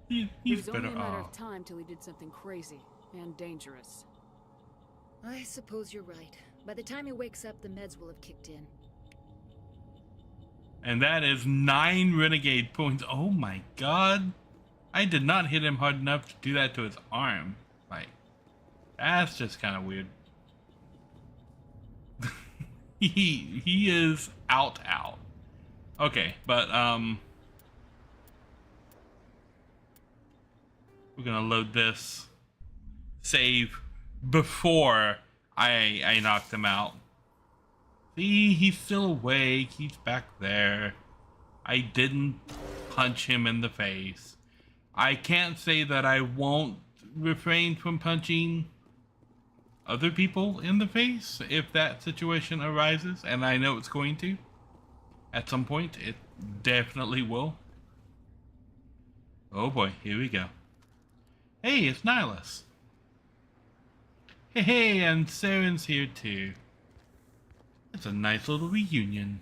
It He's was only better a matter off. of time till he did something crazy and dangerous. I suppose you're right, By the time he wakes up, the meds will have kicked in. And that is 9 renegade points. Oh my god. I did not hit him hard enough to do that to his arm. Like, that's just kind of weird. he is out. Okay, but we're gonna load this save before I knocked him out. See, he's still awake. He's back there. I didn't punch him in the face. I can't say that I won't refrain from punching other people in the face if that situation arises, and I know it's going to. At some point, it definitely will. Oh boy, here we go. Hey, it's Nihilus. Hey, and Saren's here too. It's a nice little reunion.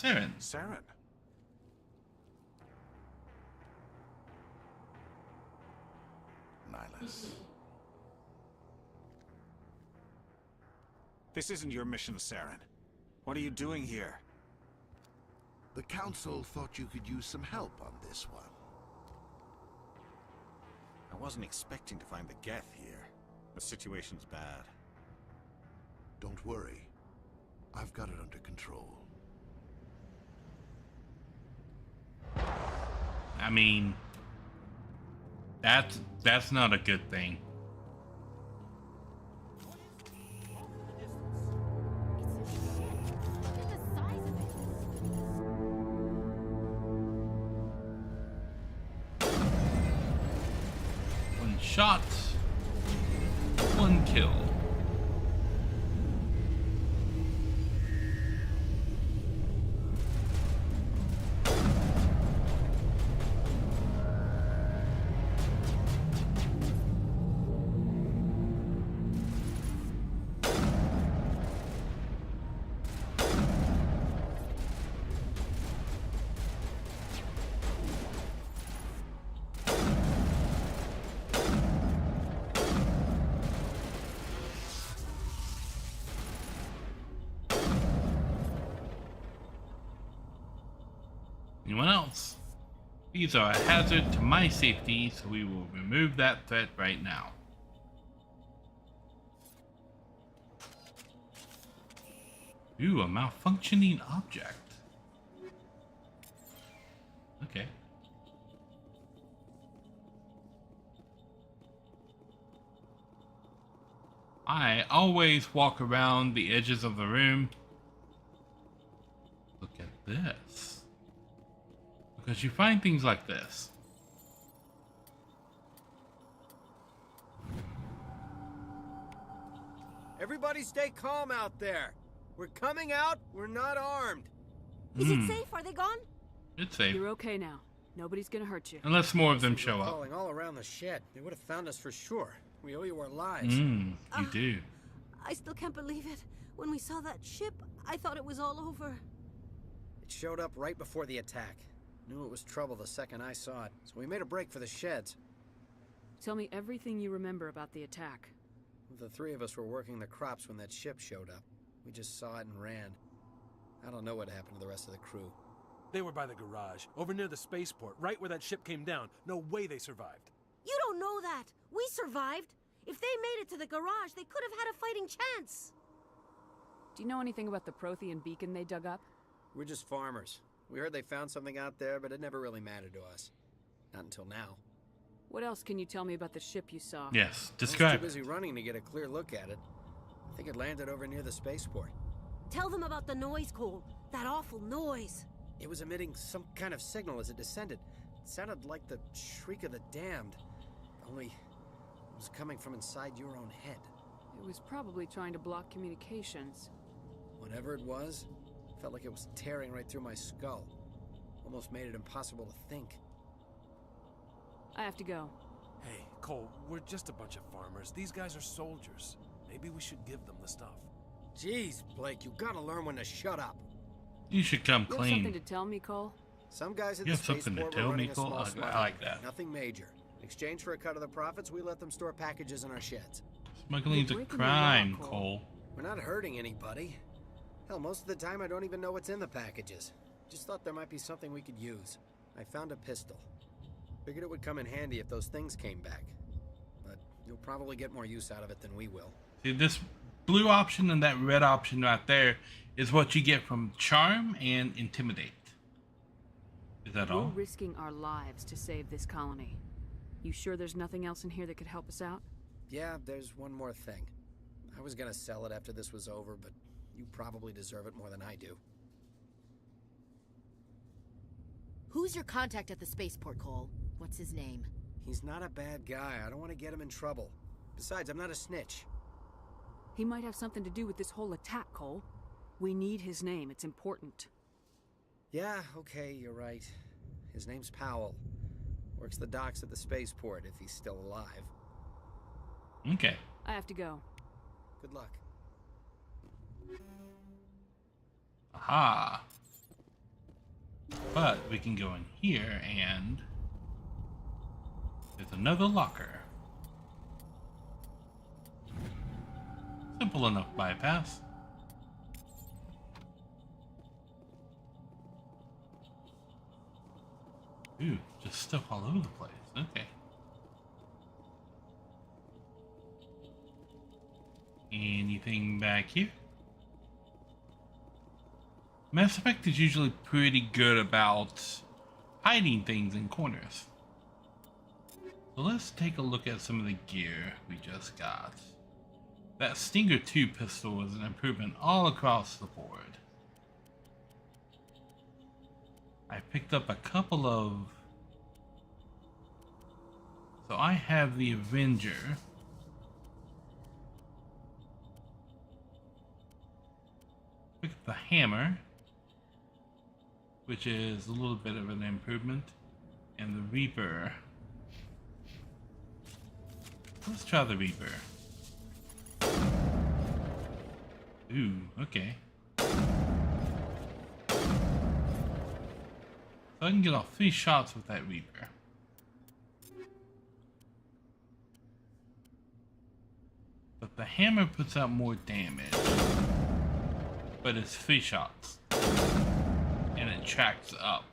Saren. Saren. Nihilus. This isn't your mission, Saren. What are you doing here? The Council thought you could use some help on this one. I wasn't expecting to find the Geth here. The situation's bad. Don't worry. I've got it under control. I mean, that's not a good thing. One shot, one kill. Anyone else? These are a hazard to my safety, so we will remove that threat right now. Ooh, a malfunctioning object. Okay. I always walk around the edges of the room. Look at this. Because you find things like this. Everybody stay calm out there. We're coming out, we're not armed. Is it safe? Are they gone? It's safe. You're okay now. Nobody's gonna hurt you. Unless more of them show up. Calling all around the shed. They would have found us for sure. We owe you our lives. You do. I still can't believe it. When we saw that ship, I thought it was all over. It showed up right before the attack. Knew it was trouble the second I saw it, so we made a break for the sheds. Tell me everything you remember about the attack. The three of us were working the crops when that ship showed up. We just saw it and ran. I don't know what happened to the rest of the crew. They were by the garage, over near the spaceport, right where that ship came down. No way they survived. You don't know that. We survived. If they made it to the garage, they could have had a fighting chance. Do you know anything about the Prothean beacon they dug up? We're just farmers. We heard they found something out there, but it never really mattered to us. Not until now. What else can you tell me about the ship you saw? Yes, I was describe. too busy running to get a clear look at it. I think it landed over near the spaceport. Tell them about the noise, Cole. That awful noise. It was emitting some kind of signal as it descended. It sounded like the shriek of the damned. Only it was coming from inside your own head. It was probably trying to block communications. Whatever it was, felt like it was tearing right through my skull. Almost made it impossible to think. I have to go. Hey, Cole, we're just a bunch of farmers. These guys are soldiers. Maybe we should give them the stuff. Jeez, Blake, you gotta learn when to shut up. You should come You have something to tell me, Cole? Some guys at You the have something to spaceport tell were me, running a Cole? small I smuggle. like that. Nothing major. In exchange for a cut of the profits, we let them store packages in our sheds. Smuggling's a crime, Cole. We're not hurting anybody. Hell, most of the time I don't even know what's in the packages. Just thought there might be something we could use. I found a pistol. Figured it would come in handy if those things came back. But you'll probably get more use out of it than we will. See, this blue option and that red option right there is what you get from Charm and Intimidate. Is that all? We're risking our lives to save this colony. You sure there's nothing else in here that could help us out? Yeah, there's one more thing. I was gonna sell it after this was over, but you probably deserve it more than I do. Who's your contact at the spaceport, Cole? What's his name? He's not a bad guy. I don't want to get him in trouble. Besides, I'm not a snitch. He might have something to do with this whole attack, Cole. We need his name. It's important. Yeah, okay, you're right. His name's Powell. Works the docks at the spaceport if he's still alive. Okay. I have to go. Good luck. Aha. But we can go in here and there's another locker. Simple enough bypass. Ooh, just stuff all over the place. Okay. Anything back here? Mass Effect is usually pretty good about hiding things in corners. So let's take a look at some of the gear we just got. That Stinger 2 pistol is an improvement all across the board. I picked up a couple of... So I have the Avenger. Pick up the hammer, which is a little bit of an improvement, and the Reaper. Let's try the Reaper. Ooh, okay. So I can get off 3 shots with that Reaper. But the hammer puts out more damage. But it's 3 shots. And it tracks up.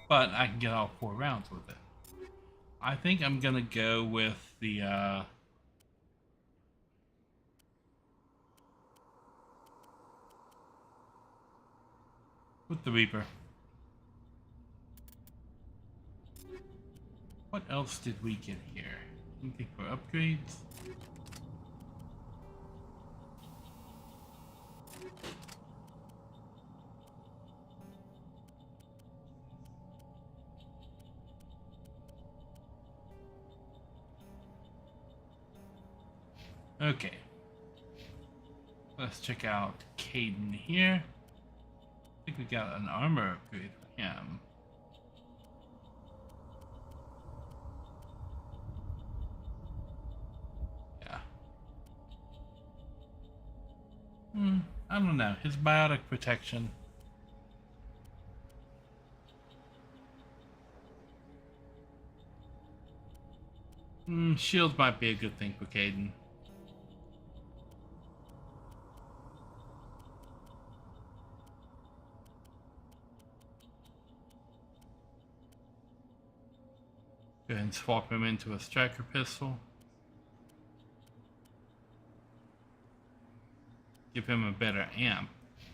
But I can get all 4 rounds with it. I think I'm gonna go with the Reaper. What else did we get here? Anything for upgrades? Okay. Let's check out Caden here. I think we got an armor upgrade for him. Yeah. I don't know. His biotic protection. Shields might be a good thing for Caden. Go ahead and swap him into a striker pistol. Give him a better amp.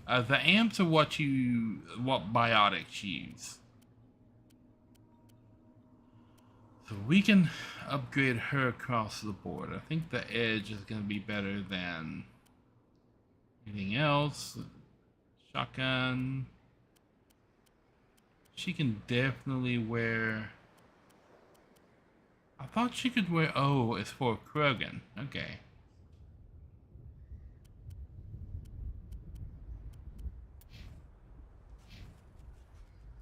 The amps are what biotics use. So we can upgrade her across the board. I think the Edge is going to be better than anything else. Shotgun. She can definitely wear... I thought she could wear... Oh, it's for Krogan. Okay.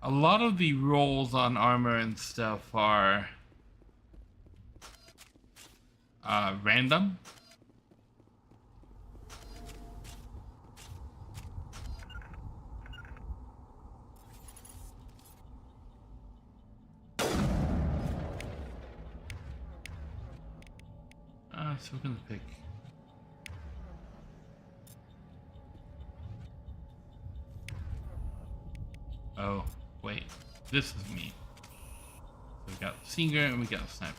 A lot of the rolls on armor and stuff are random. So we're gonna pick. Oh, wait. This is me. So we got Singer and we got Sniper.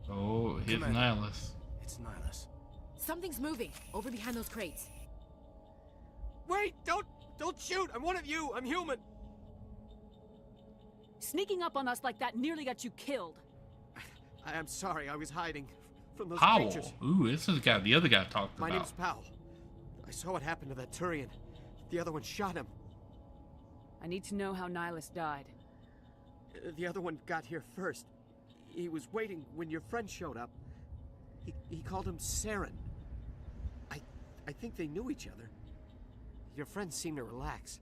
Oh, here's Nihilus. It's Nihilus. Something's moving over behind those crates. Wait! Don't shoot! I'm one of you! I'm human! Sneaking up on us like that nearly got you killed. I'm sorry, I was hiding from those Powell. creatures. Ooh, this is the other guy talked My about. name's Powell. I saw what happened to that Turian. The other one shot him. I need to know how Nihilus died. The other one got here first. He was waiting when your friend showed up. He called him Saren. I think they knew each other. Your friend seemed to relax.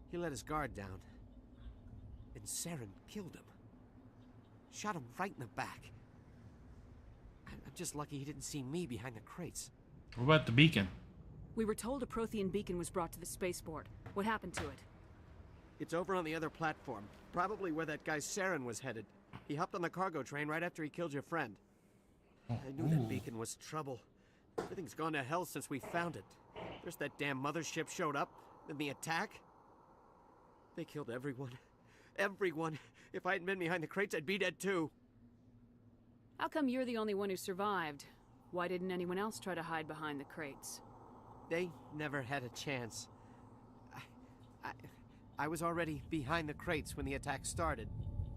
He let his guard down. And Saren killed him. Shot him right in the back. I'm just lucky he didn't see me behind the crates. What about the beacon? We were told a Prothean beacon was brought to the spaceport. What happened to it? It's over on the other platform. Probably where that guy Saren was headed. He hopped on the cargo train right after he killed your friend. I knew that beacon was trouble. Everything's gone to hell since we found it. There's that damn mothership showed up, then the attack. They killed everyone. Everyone. If I hadn't been behind the crates, I'd be dead too. How come you're the only one who survived? Why didn't anyone else try to hide behind the crates? They never had a chance. I was already behind the crates when the attack started.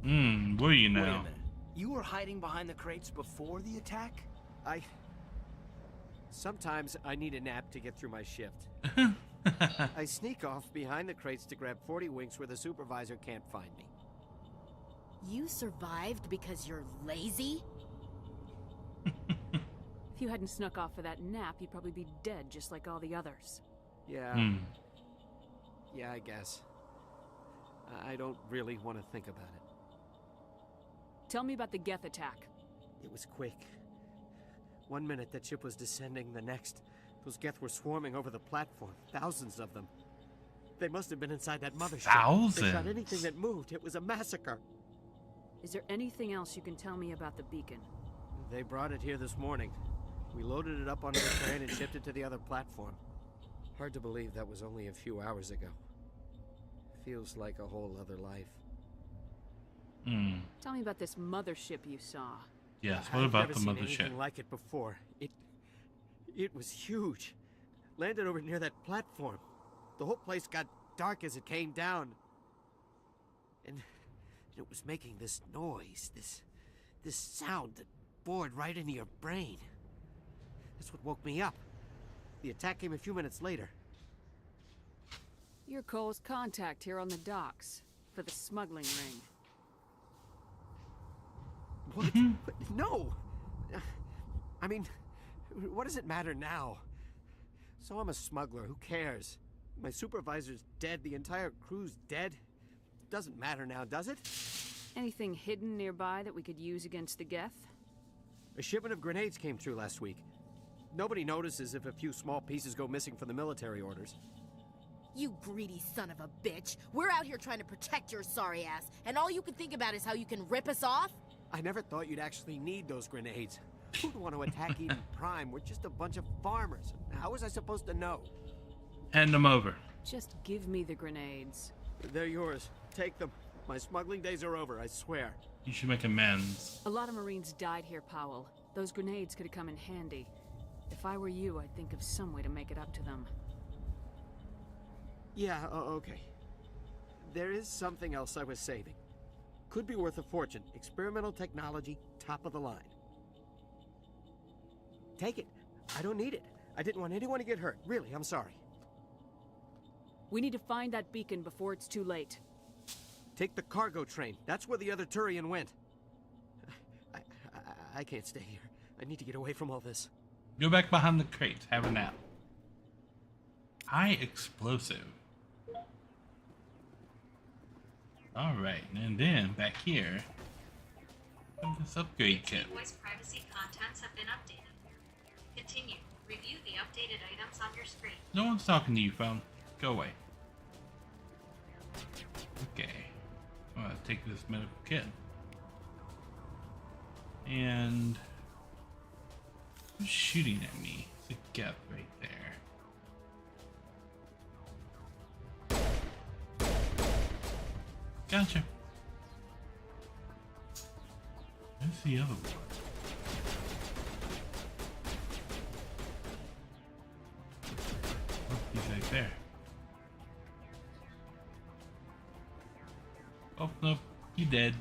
Where are you now? Wait a minute. You were hiding behind the crates before the attack? Sometimes I need a nap to get through my shift. I sneak off behind the crates to grab 40 winks where the supervisor can't find me. You survived because you're lazy? If you hadn't snuck off for that nap, you'd probably be dead just like all the others. Yeah. Yeah, I guess. I don't really want to think about it. Tell me about the Geth attack. It was quick. 1 minute that ship was descending, the next, those Geth were swarming over the platform. Thousands of them. They must have been inside that mothership. Thousands? They shot anything that moved. It was a massacre. Is there anything else you can tell me about the beacon? They brought it here this morning. We loaded it up onto the train and shipped it to the other platform. Hard to believe that was only a few hours ago. Feels like a whole other life. Tell me about this mothership you saw. Yes, what about the I've never seen mothership? anything like it before. It was huge. Landed over near that platform. The whole place got dark as it came down. And it was making this noise, this sound that bored right into your brain. That's what woke me up. The attack came a few minutes later. You're Cole's contact here on the docks for the smuggling ring. What? No! I mean, what does it matter now? So I'm a smuggler, who cares? My supervisor's dead, the entire crew's dead. Doesn't matter now, does it? Anything hidden nearby that we could use against the Geth? A shipment of grenades came through last week. Nobody notices if a few small pieces go missing from the military orders. You greedy son of a bitch. We're out here trying to protect your sorry ass, and all you can think about is how you can rip us off? I never thought you'd actually need those grenades. Who'd want to attack Eden Prime? We're just a bunch of farmers. How was I supposed to know? Hand them over. Just give me the grenades. They're yours. Take them. My smuggling days are over, I swear. You should make amends. A lot of Marines died here, Powell. Those grenades could have come in handy. If I were you, I'd think of some way to make it up to them. Yeah, okay. There is something else I was saving. Could be worth a fortune. Experimental technology, top of the line. Take it. I don't need it. I didn't want anyone to get hurt. Really, I'm sorry. We need to find that beacon before it's too late. Take the cargo train. That's where the other Turian went. I can't stay here. I need to get away from all this. Go back behind the crates. Have a nap. High explosive. Alright, and then back here, this upgrade kit. Voice privacy contents have been updated. Continue. Review the updated items on your screen. No one's talking to you, phone. Go away. Okay. I'm gonna take this medical kit. And who's shooting at me? It's a gap right there. Gotcha. Where's the other one? Oh, he's right there. Oh, no, he's dead.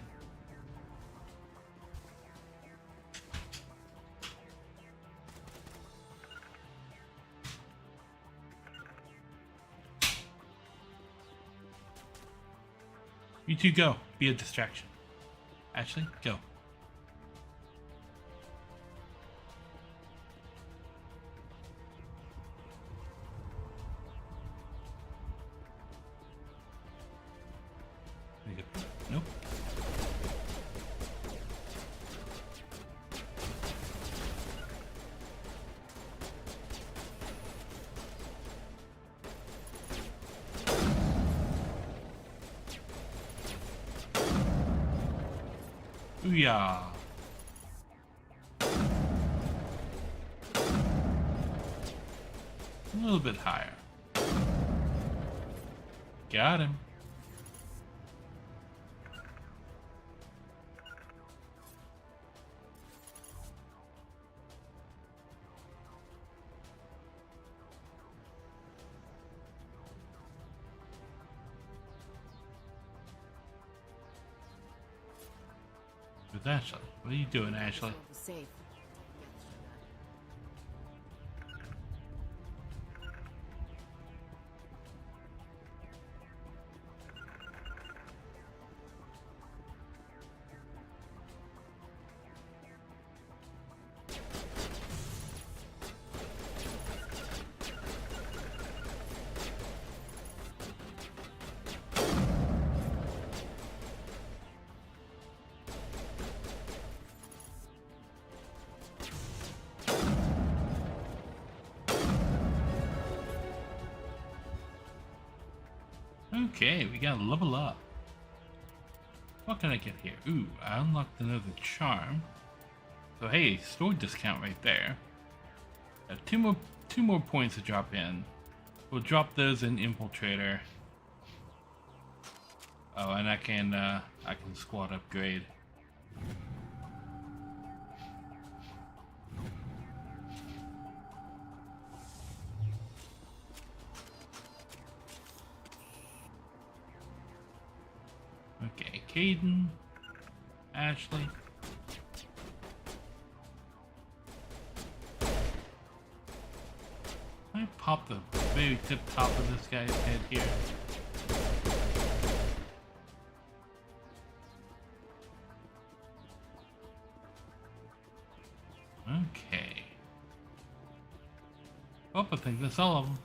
You two go. Be a distraction. Ashley, go. Nope. Booyah. A little bit higher. Got him. With Ashley. What are you doing, Ashley? Safe. Okay, we gotta level up. What can I get here? Ooh, I unlocked another charm. So hey, store discount right there. Two more points to drop in. We'll drop those in Infiltrator. Oh, and I can squad upgrade. Okay, Caden, Ashley. I pop the very tip top of this guy's head here. Okay. Oh, I think that's all of them.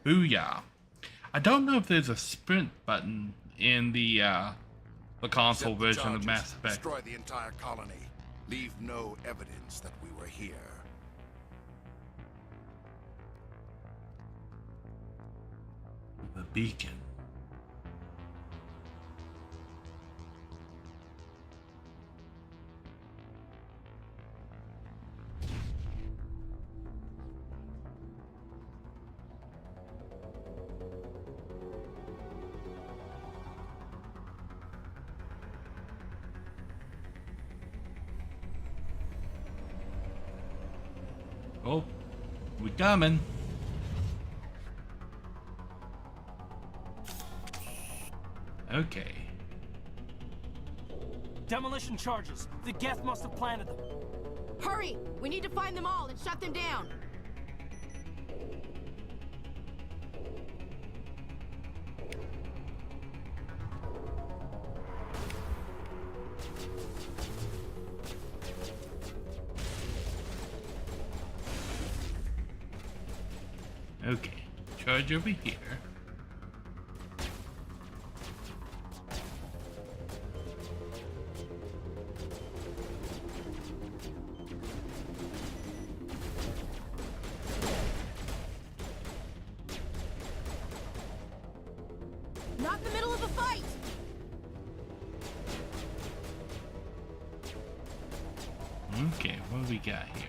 Booyah. I don't know if there's a sprint button in the console version of Mass Effect. Destroy the entire colony. Leave no evidence that we were here. The beacon. Oh, we're coming. Okay. Demolition charges. The Geth must have planted them. Hurry! We need to find them all and shut them down. Okay, charge over here. Not in the middle of a fight! Okay, what do we got here?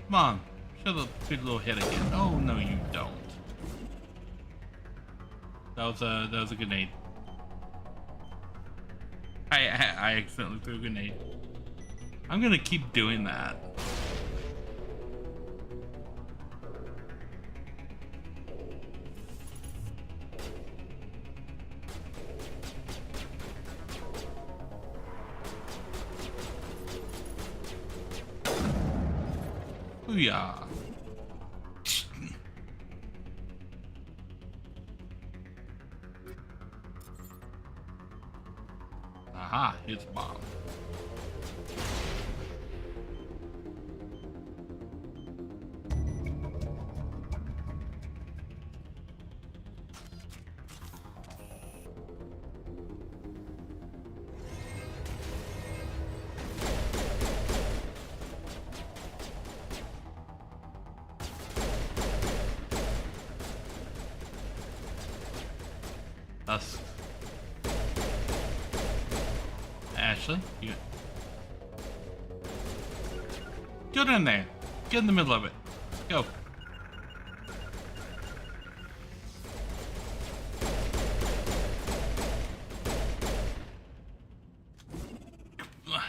Come on, show the big little head again. Oh no, you don't. That was a grenade. I accidentally threw a grenade. I'm gonna keep doing that. Booyah. Aha, it's a bomb. That's Ashley, you get in there. Get in the middle of it. Go.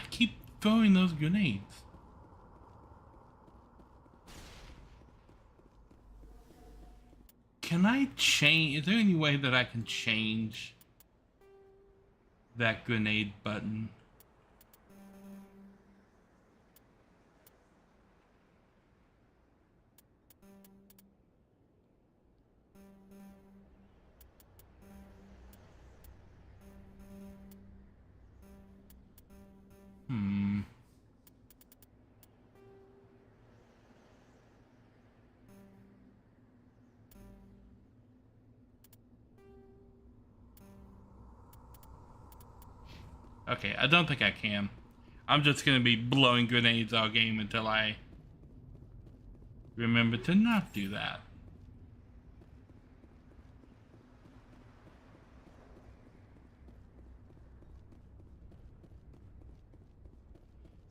Keep throwing those grenades. Can I change? Is there any way that I can change that grenade button? Okay, I don't think I can. I'm just gonna be blowing grenades all game until I remember to not do that.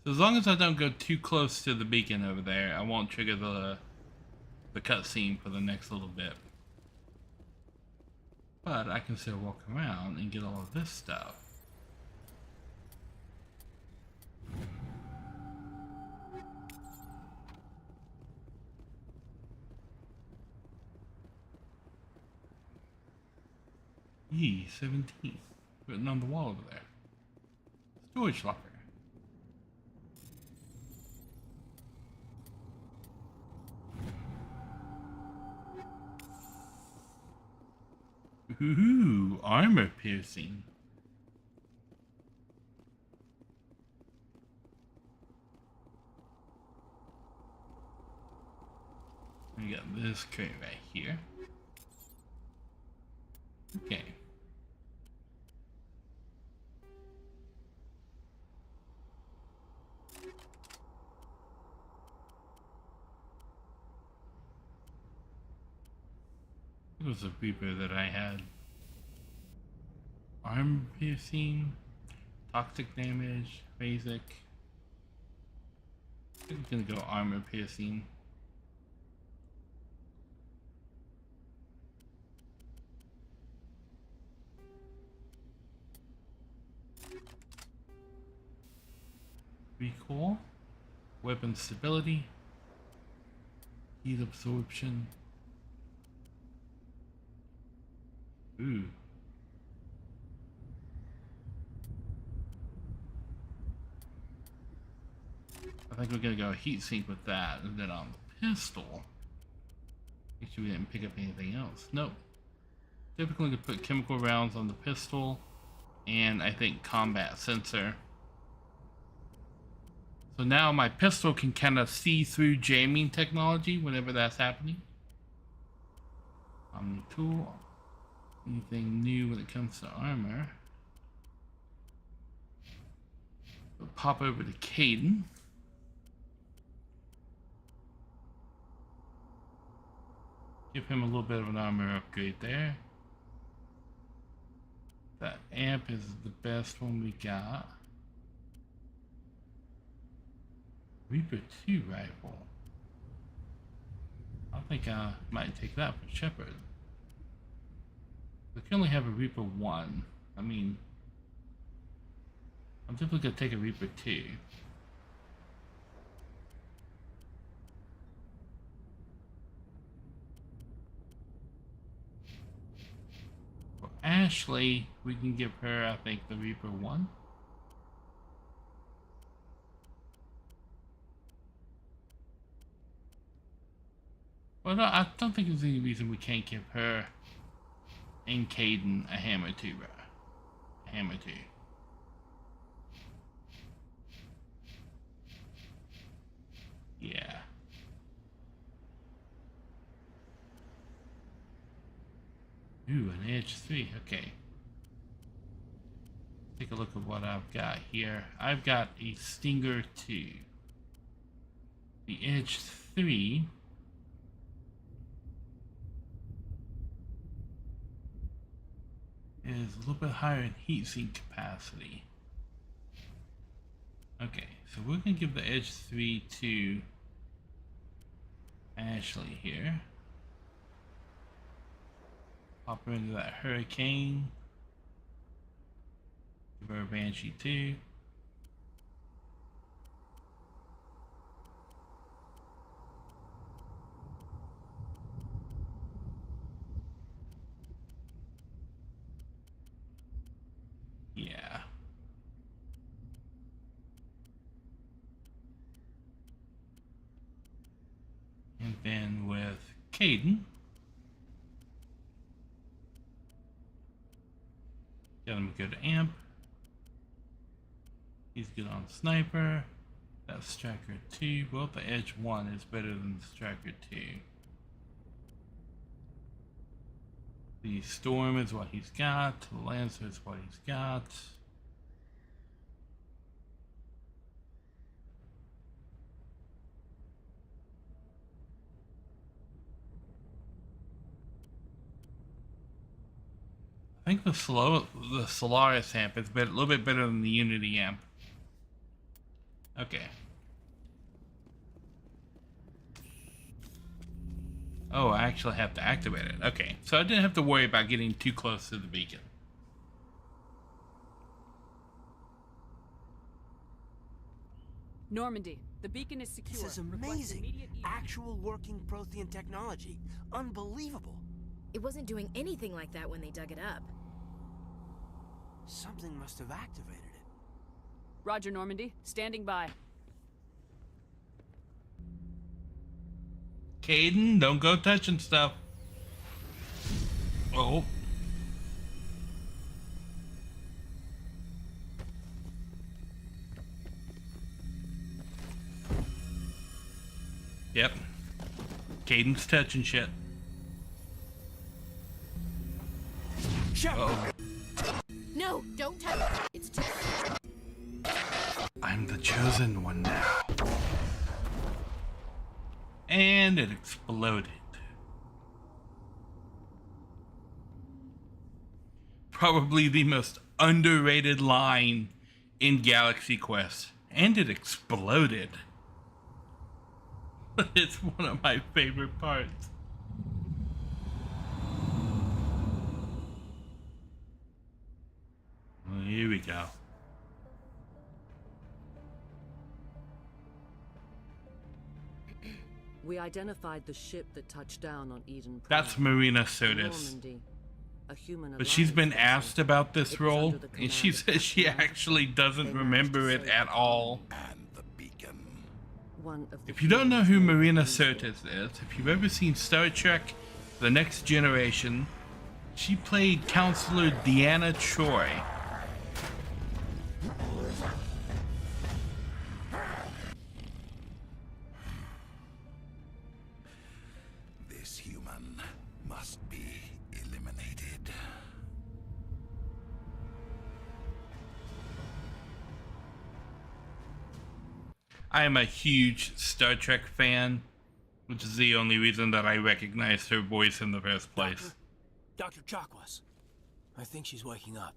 So as long as I don't go too close to the beacon over there, I won't trigger the cutscene for the next little bit. But I can still walk around and get all of this stuff. E17 written on the wall over there. Storage locker. Ooh, armor piercing. We got this crate right here. Okay. It was a Reaper that I had. Arm piercing, toxic damage, basic. I'm gonna go armor piercing. Recoil, weapon stability, heat absorption. Ooh. I think we're gonna go heat sink with that, and then on pistol. Make sure we didn't pick up anything else. Nope. Typically to put chemical rounds on the pistol, and I think combat sensor. So now my pistol can kind of see through jamming technology whenever that's happening. Tool. Anything new when it comes to armor? We'll pop over to Caden. Give him a little bit of an armor upgrade there. That amp is the best one we got. Reaper 2 rifle. I think I might take that for Shepard. We can only have a Reaper 1. I mean, I'm definitely gonna take a Reaper 2. For Ashley, we can give her, I think, the Reaper 1. Well, no, I don't think there's any reason we can't give her and Caden a hammer 2, bro. A hammer 2. Yeah. Ooh, an Edge 3. Okay. Take a look at what I've got here. I've got a Stinger 2. The Edge 3 is a little bit higher in heatsink capacity. Okay, so we're going to give the Edge 3 to Ashley here. Pop her into that Hurricane. Give her a Banshee 2. Yeah. And then with Caden, got him a good amp. He's good on Sniper. That's Striker 2. Both the Edge 1 is better than the Striker 2. The Storm is what he's got. The Lancer is what he's got. I think the Solaris amp is a little bit better than the Unity amp. Okay. Oh, I actually have to activate it. Okay, so I didn't have to worry about getting too close to the beacon. Normandy, the beacon is secure. This is amazing. Actual working Prothean technology. Unbelievable. It wasn't doing anything like that when they dug it up. Something must have activated it. Roger, Normandy. Standing by. Caden, don't go touching stuff. Oh. Yep. Caden's touching shit. Uh-oh. No, don't touch it. It's too... I'm the chosen one now. And it exploded. Probably the most underrated line in Galaxy Quest. And it exploded. It's one of my favorite parts. Well, here we go. We identified the ship that touched down on Eden Prime. That's Marina Sirtis. But she's been asked about this role, and she says she actually doesn't remember it at all. If you don't know who Marina Sirtis is, if you've ever seen Star Trek The Next Generation, she played Counselor Deanna Troi. One must be eliminated. I am a huge Star Trek fan, which is the only reason that I recognized her voice in the first place. Dr. Chakwas. I think she's waking up.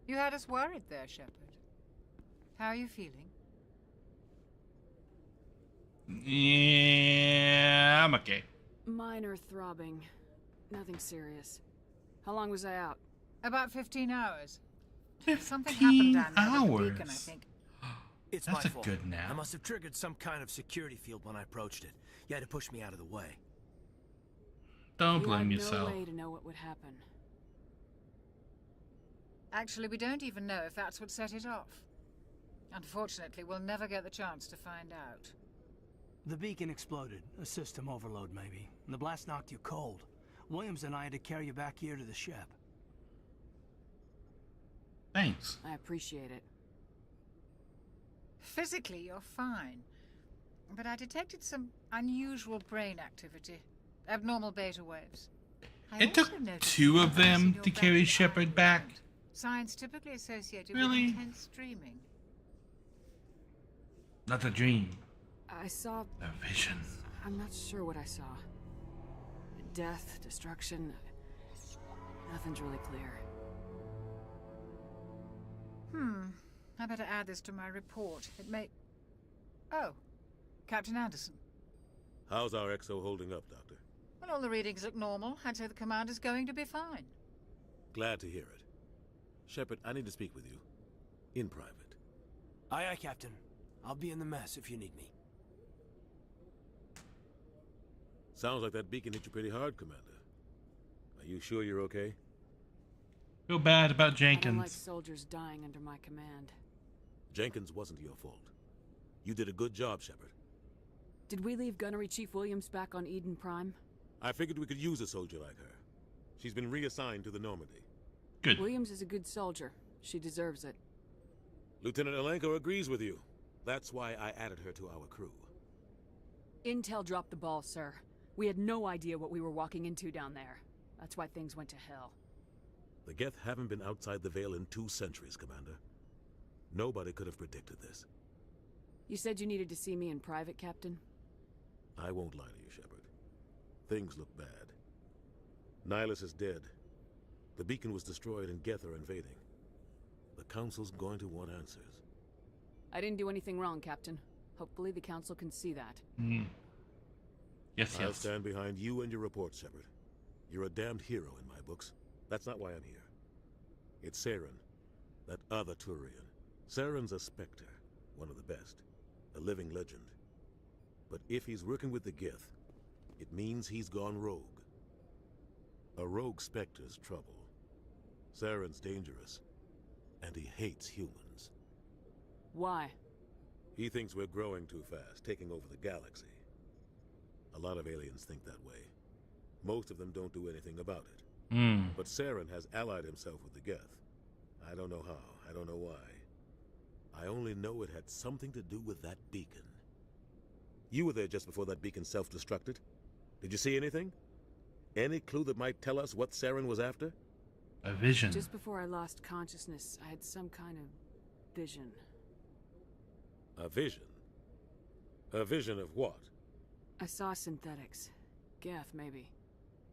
You had us worried there, Shepard. How are you feeling? Yeah, I'm okay. Minor throbbing. Nothing serious. How long was I out? About 15 hours. 15 Something happened down there with the hours. beacon, I think. It's That's my a fault. good nap. I must have triggered some kind of security field when I approached it. You had to push me out of the way. Don't You blame had yourself. no way to know what would happen. Actually, we don't even know if that's what set it off. Unfortunately, we'll never get the chance to find out. The beacon exploded. A system overload, maybe. And the blast knocked you cold. Williams and I had to carry you back here to the ship. Thanks. I appreciate it. Physically, you're fine. But I detected some unusual brain activity. Abnormal beta waves. It took two of them to carry Shepard back. Signs typically associated Really? with intense dreaming. Not a dream. I saw... A vision. I'm not sure what I saw. Death, destruction... Nothing's really clear. I better add this to my report. It may... Oh, Captain Anderson. How's our XO holding up, Doctor? Well, all the readings look normal. I'd say the commander's going to be fine. Glad to hear it. Shepard, I need to speak with you. In private. Aye, aye, Captain. I'll be in the mess if you need me. Sounds like that beacon hit you pretty hard, Commander. Are you sure you're okay? Feel bad about I don't Jenkins. like soldiers dying under my command. Jenkins wasn't your fault. You did a good job, Shepard. Did we leave Gunnery Chief Williams back on Eden Prime? I figured we could use a soldier like her. She's been reassigned to the Normandy. Good. Williams is a good soldier. She deserves it. Lieutenant Alenko agrees with you. That's why I added her to our crew. Intel dropped the ball, sir. We had no idea what we were walking into down there. That's why things went to hell. The Geth haven't been outside the Veil in 2 centuries, Commander. Nobody could have predicted this. You said you needed to see me in private, Captain? I won't lie to you, Shepard. Things look bad. Nihilus is dead. The beacon was destroyed and Geth are invading. The Council's going to want answers. I didn't do anything wrong, Captain. Hopefully the Council can see that. Yes, I'll yes. stand behind you and your report, Shepard. You're a damned hero in my books. That's not why I'm here. It's Saren, that other Turian. Saren's a Spectre, one of the best. A living legend. But if he's working with the Geth, it means he's gone rogue. A rogue Spectre's trouble. Saren's dangerous, and he hates humans. Why? He thinks we're growing too fast, taking over the galaxy. A lot of aliens think that way. Most of them don't do anything about it. But Saren has allied himself with the Geth. I don't know how, I don't know why. I only know it had something to do with that beacon. You were there just before that beacon self-destructed. Did you see anything? Any clue that might tell us what Saren was after? A vision. Just before I lost consciousness, I had some kind of vision. A vision? A vision of what? I saw synthetics. Geth, maybe.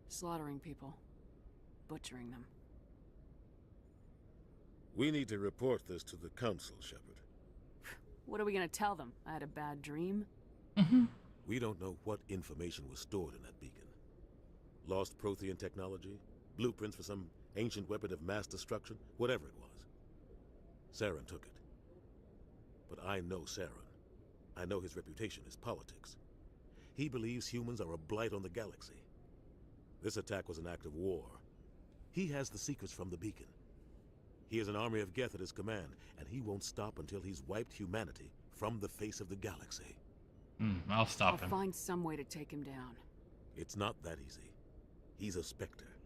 Slaughtering people. Butchering them. We need to report this to the Council, Shepard. What are we gonna tell them? I had a bad dream? We don't know what information was stored in that beacon. Lost Prothean technology? Blueprints for some ancient weapon of mass destruction? Whatever it was. Saren took it. But I know Saren. I know his reputation is politics. He believes humans are a blight on the galaxy. This attack was an act of war. He has the secrets from the beacon. He has an army of Geth at his command, and he won't stop until he's wiped humanity from the face of the galaxy. I'll stop him. I'll find some way to take him down. It's not that easy. He's a Spectre.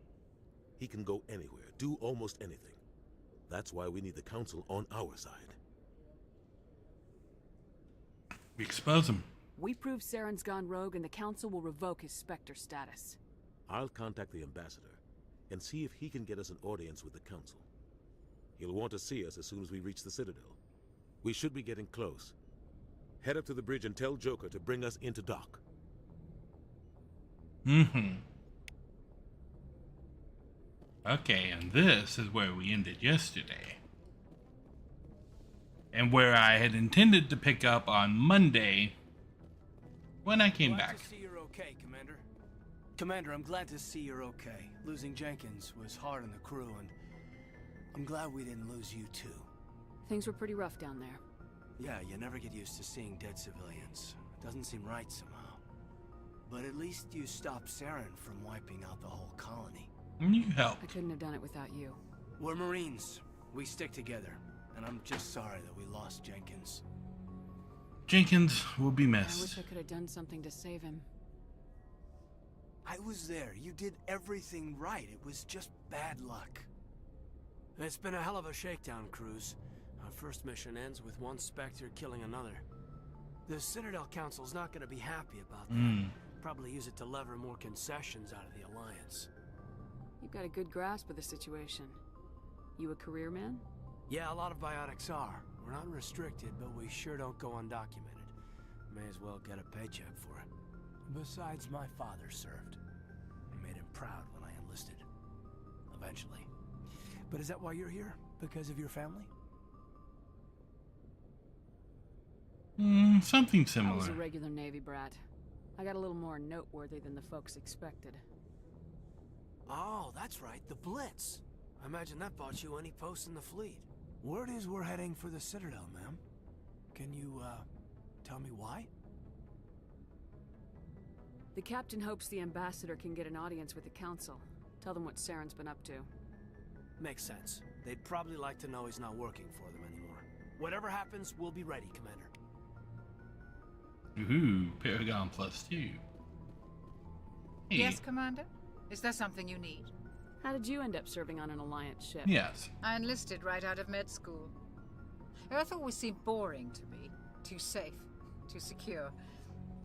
He can go anywhere, do almost anything. That's why we need the Council on our side. Expose him. We prove Saren's gone rogue and the Council will revoke his Spectre status. I'll contact the ambassador and see if he can get us an audience with the Council. He'll want to see us as soon as we reach the Citadel. We should be getting close. Head up to the bridge and tell Joker to bring us into dock. Okay, and this is where we ended yesterday. And where I had intended to pick up on Monday when I came back. Glad to see you're okay, Commander. Commander, I'm glad to see you're okay. Losing Jenkins was hard on the crew, and I'm glad we didn't lose you too. Things were pretty rough down there. Yeah, you never get used to seeing dead civilians. It doesn't seem right somehow. But at least you stopped Saren from wiping out the whole colony. You helped. I couldn't have done it without you. We're Marines. We stick together. And I'm just sorry that we lost Jenkins. Jenkins will be I missed. wish I could have done something to save him. I was there. You did everything right. It was just bad luck. It's been a hell of a shakedown, Cruz. Our first mission ends with one Spectre killing another. The Citadel Council's not going to be happy about that. Probably use it to lever more concessions out of the Alliance. You've got a good grasp of the situation. You a career man? Yeah, a lot of biotics are. We're not restricted, but we sure don't go undocumented. May as well get a paycheck for it. Besides, my father served. I made him proud when I enlisted. Eventually. But is that why you're here? Because of your family? Something I was similar. a regular Navy brat. I got a little more noteworthy than the folks expected. Oh, that's right, the Blitz. I imagine that bought you any post in the fleet. Word is we're heading for the Citadel, ma'am. Can you, tell me why? The captain hopes the ambassador can get an audience with the council. Tell them what Saren's been up to. Makes sense. They'd probably like to know he's not working for them anymore. Whatever happens, we'll be ready, Commander. Ooh, Paragon +2. Hey. Yes, Commander? Is there something you need? How did you end up serving on an Alliance ship? Yes. I enlisted right out of med school. Earth always seemed boring to me. Too safe, too secure.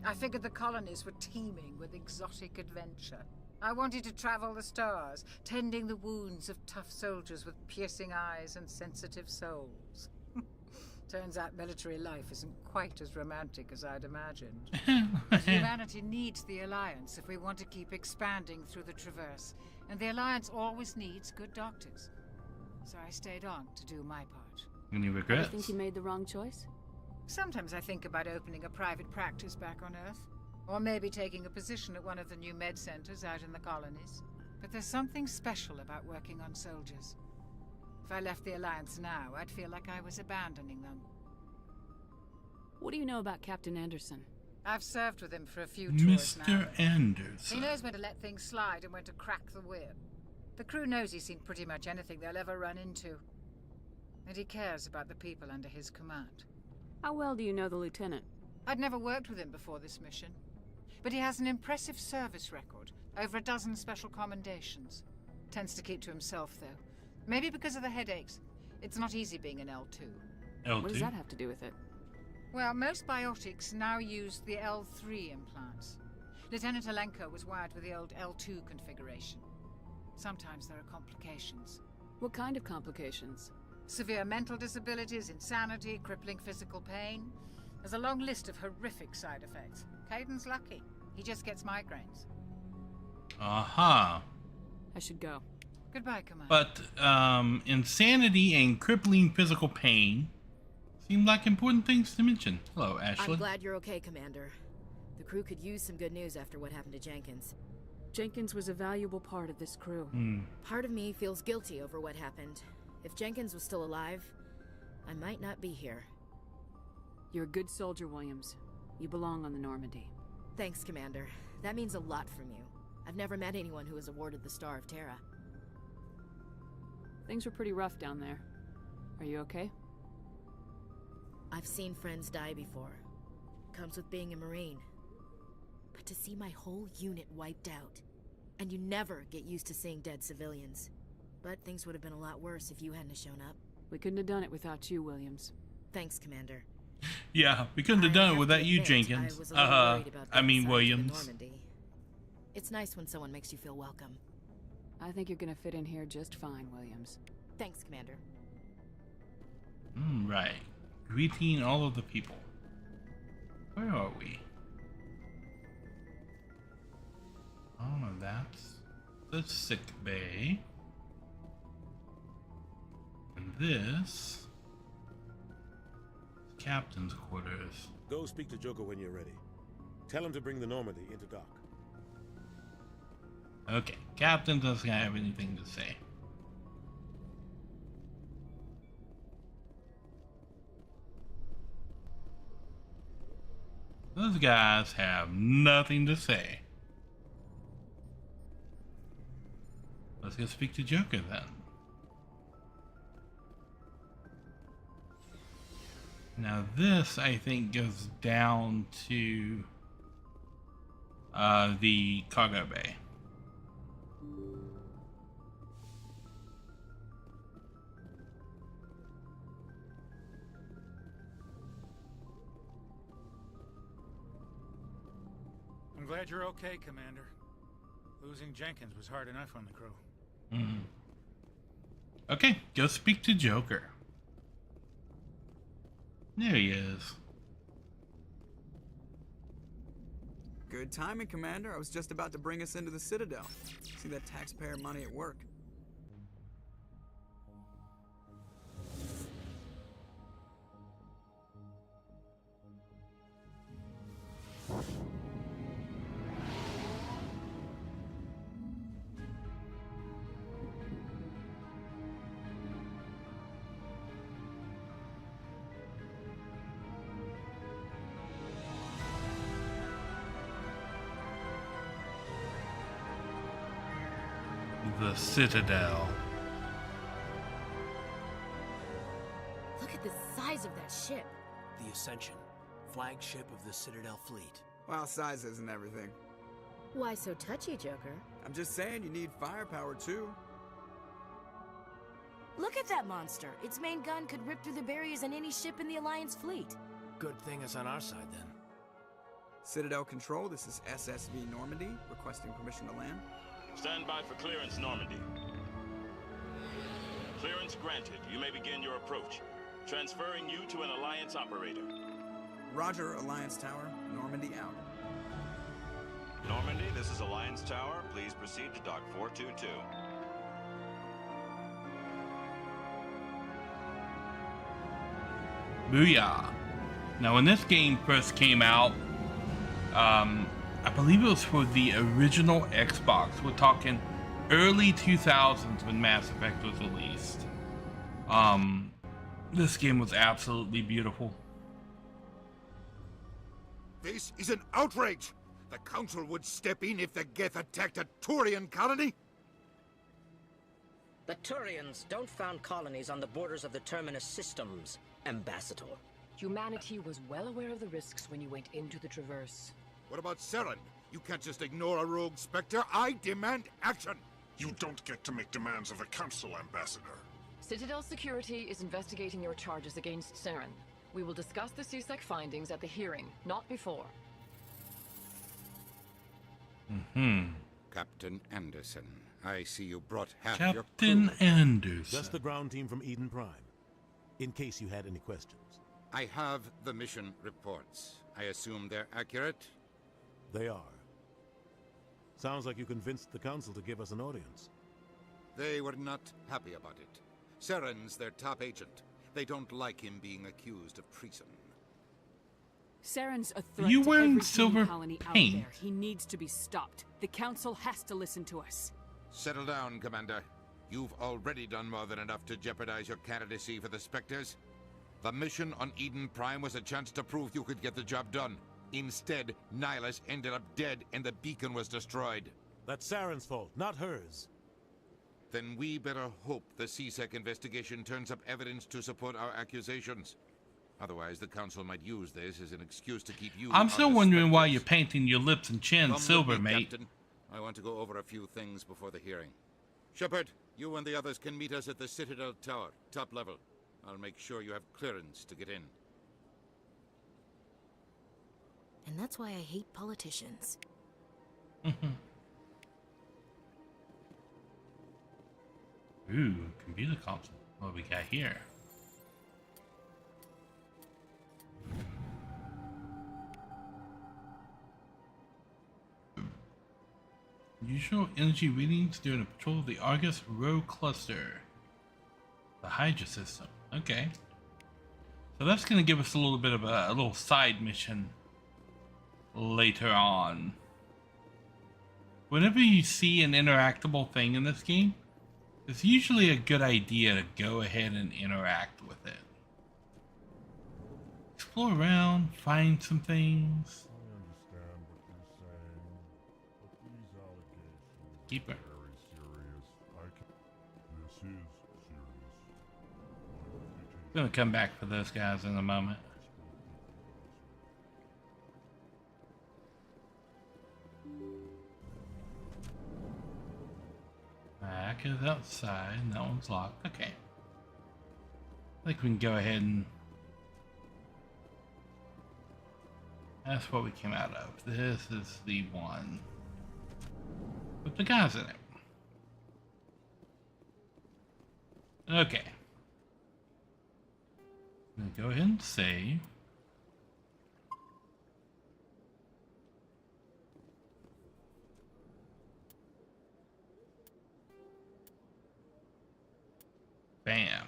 I figured the colonies were teeming with exotic adventure. I wanted to travel the stars, tending the wounds of tough soldiers with piercing eyes and sensitive souls. Turns out military life isn't quite as romantic as I'd imagined. But humanity needs the Alliance if we want to keep expanding through the Traverse, and the Alliance always needs good doctors. So I stayed on to do my part. Any You regrets? think you made the wrong choice? Sometimes I think about opening a private practice back on Earth, or maybe taking a position at one of the new med centers out in the colonies. But there's something special about working on soldiers. If I left the Alliance now, I'd feel like I was abandoning them. What do you know about Captain Anderson? I've served with him for a few tours now. Mr. Anderson. He knows when to let things slide and when to crack the whip. The crew knows he's seen pretty much anything they'll ever run into. And he cares about the people under his command. How well do you know the lieutenant? I'd never worked with him before this mission. But he has an impressive service record, over a dozen special commendations. Tends to keep to himself, though. Maybe because of the headaches. It's not easy being an L2. L2? What does that have to do with it? Well, most biotics now use the L3 implants. Lieutenant Alenko was wired with the old L2 configuration. Sometimes there are complications. What kind of complications? Severe mental disabilities, insanity, crippling physical pain. There's a long list of horrific side effects. Caden's lucky. He just gets migraines. Aha. I should go. Goodbye, Commander. But insanity and crippling physical pain seem like important things to mention. Hello, Ashley. I'm glad you're okay, Commander. The crew could use some good news after what happened to Jenkins. Jenkins was a valuable part of this crew. Part of me feels guilty over what happened. If Jenkins was still alive, I might not be here. You're a good soldier, Williams. You belong on the Normandy. Thanks, Commander. That means a lot from you. I've never met anyone who was awarded the Star of Terra. Things were pretty rough down there. Are you okay? I've seen friends die before. Comes with being a Marine. But to see my whole unit wiped out, and you never get used to seeing dead civilians. But things would have been a lot worse if you hadn't shown up. We couldn't have done it without you, Williams. Thanks, Commander. Yeah, we couldn't have done it without you, admit, Jenkins. I was a little worried about I mean going south to the Williams. Normandy. It's nice when someone makes you feel welcome. I think you're gonna fit in here just fine, Williams. Thanks, Commander. Right. Greeting all of the people. Where are we? Oh, that's the sick bay. And this is captain's quarters. Go speak to Joker when you're ready. Tell him to bring the Normandy into dock. Okay, captain doesn't have anything to say. Those guys have nothing to say. Let's go speak to Joker then. Now this, I think, goes down to the cargo bay. I'm glad you're okay, Commander. Losing Jenkins was hard enough on the crew. Okay, go speak to Joker. There he is. Good timing, Commander. I was just about to bring us into the Citadel. See that taxpayer money at work. The Citadel. Look at the size of that ship. The Ascension, flagship of the Citadel fleet. Well, size isn't everything. Why so touchy, Joker? I'm just saying you need firepower too. Look at that monster. Its main gun could rip through the barriers in any ship in the Alliance fleet. Good thing it's on our side then. Citadel Control, this is SSV Normandy, requesting permission to land. Stand by for clearance, Normandy. Clearance granted. You may begin your approach. Transferring you to an Alliance operator. Roger, Alliance Tower. Normandy out. Normandy, this is Alliance Tower. Please proceed to Dock 422. Booyah. Now, when this game first came out, I believe it was for the original Xbox. We're talking early 2000s when Mass Effect was released. This game was absolutely beautiful. This is an outrage! The Council would step in if the Geth attacked a Turian colony? The Turians don't found colonies on the borders of the Terminus systems, Ambassador. Humanity was well aware of the risks when you went into the Traverse. What about Saren? You can't just ignore a rogue Spectre. I demand action! You don't get to make demands of the Council, Ambassador. Citadel Security is investigating your charges against Saren. We will discuss the CSEC findings at the hearing, not before. Captain Anderson, I see you brought half your Captain crew. Anderson. Just the ground team from Eden Prime, in case you had any questions. I have the mission reports. I assume they're accurate? They are. Sounds like you convinced the Council to give us an audience. They were not happy about it. Saren's their top agent. They don't like him being accused of treason. Saren's a threat You to wearing every silver human colony paint? out there. He needs to be stopped. The Council has to listen to us. Settle down, Commander. You've already done more than enough to jeopardize your candidacy for the Spectres. The mission on Eden Prime was a chance to prove you could get the job done. Instead, Nihilus ended up dead and the beacon was destroyed. That's Saren's fault, not hers. Then we better hope the CSEC investigation turns up evidence to support our accusations. Otherwise, the Council might use this as an excuse to keep you... I'm still out of wondering why Spectres. you're painting your lips and chin Come silver, with me, mate. Captain. I want to go over a few things before the hearing. Shepard, you and the others can meet us at the Citadel Tower, top level. I'll make sure you have clearance to get in. And that's why I hate politicians. Ooh, computer console. What do we got here? Usual energy readings during a patrol of the Argus Row Cluster. The Hydra system. Okay. So that's going to give us a little bit of a little side mission later on. Whenever you see an interactable thing in this game, it's usually a good idea to go ahead and interact with it. Explore around, find some things. Keep it. I'm gonna come back for those guys in a moment. Back is outside, and that one's locked. Okay. I think we can go ahead and... That's what we came out of. This is the one with the guys in it. Okay. I'm gonna go ahead and save. Bam.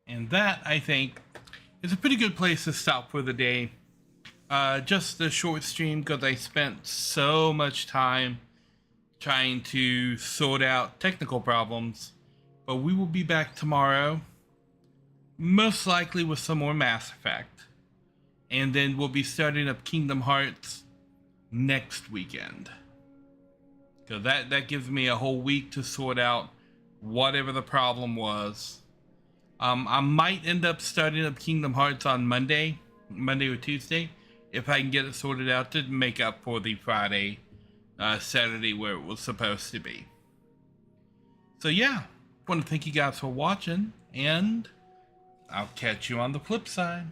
And that, I think, is a pretty good place to stop for the day. Just a short stream because I spent so much time trying to sort out technical problems. But we will be back tomorrow, most likely with some more Mass Effect. And then we'll be starting up Kingdom Hearts next weekend. So that gives me a whole week to sort out whatever the problem was. I might end up starting up Kingdom Hearts on Monday or Tuesday, if I can get it sorted out to make up for the Friday, Saturday where it was supposed to be. So yeah, I want to thank you guys for watching, and I'll catch you on the flip side.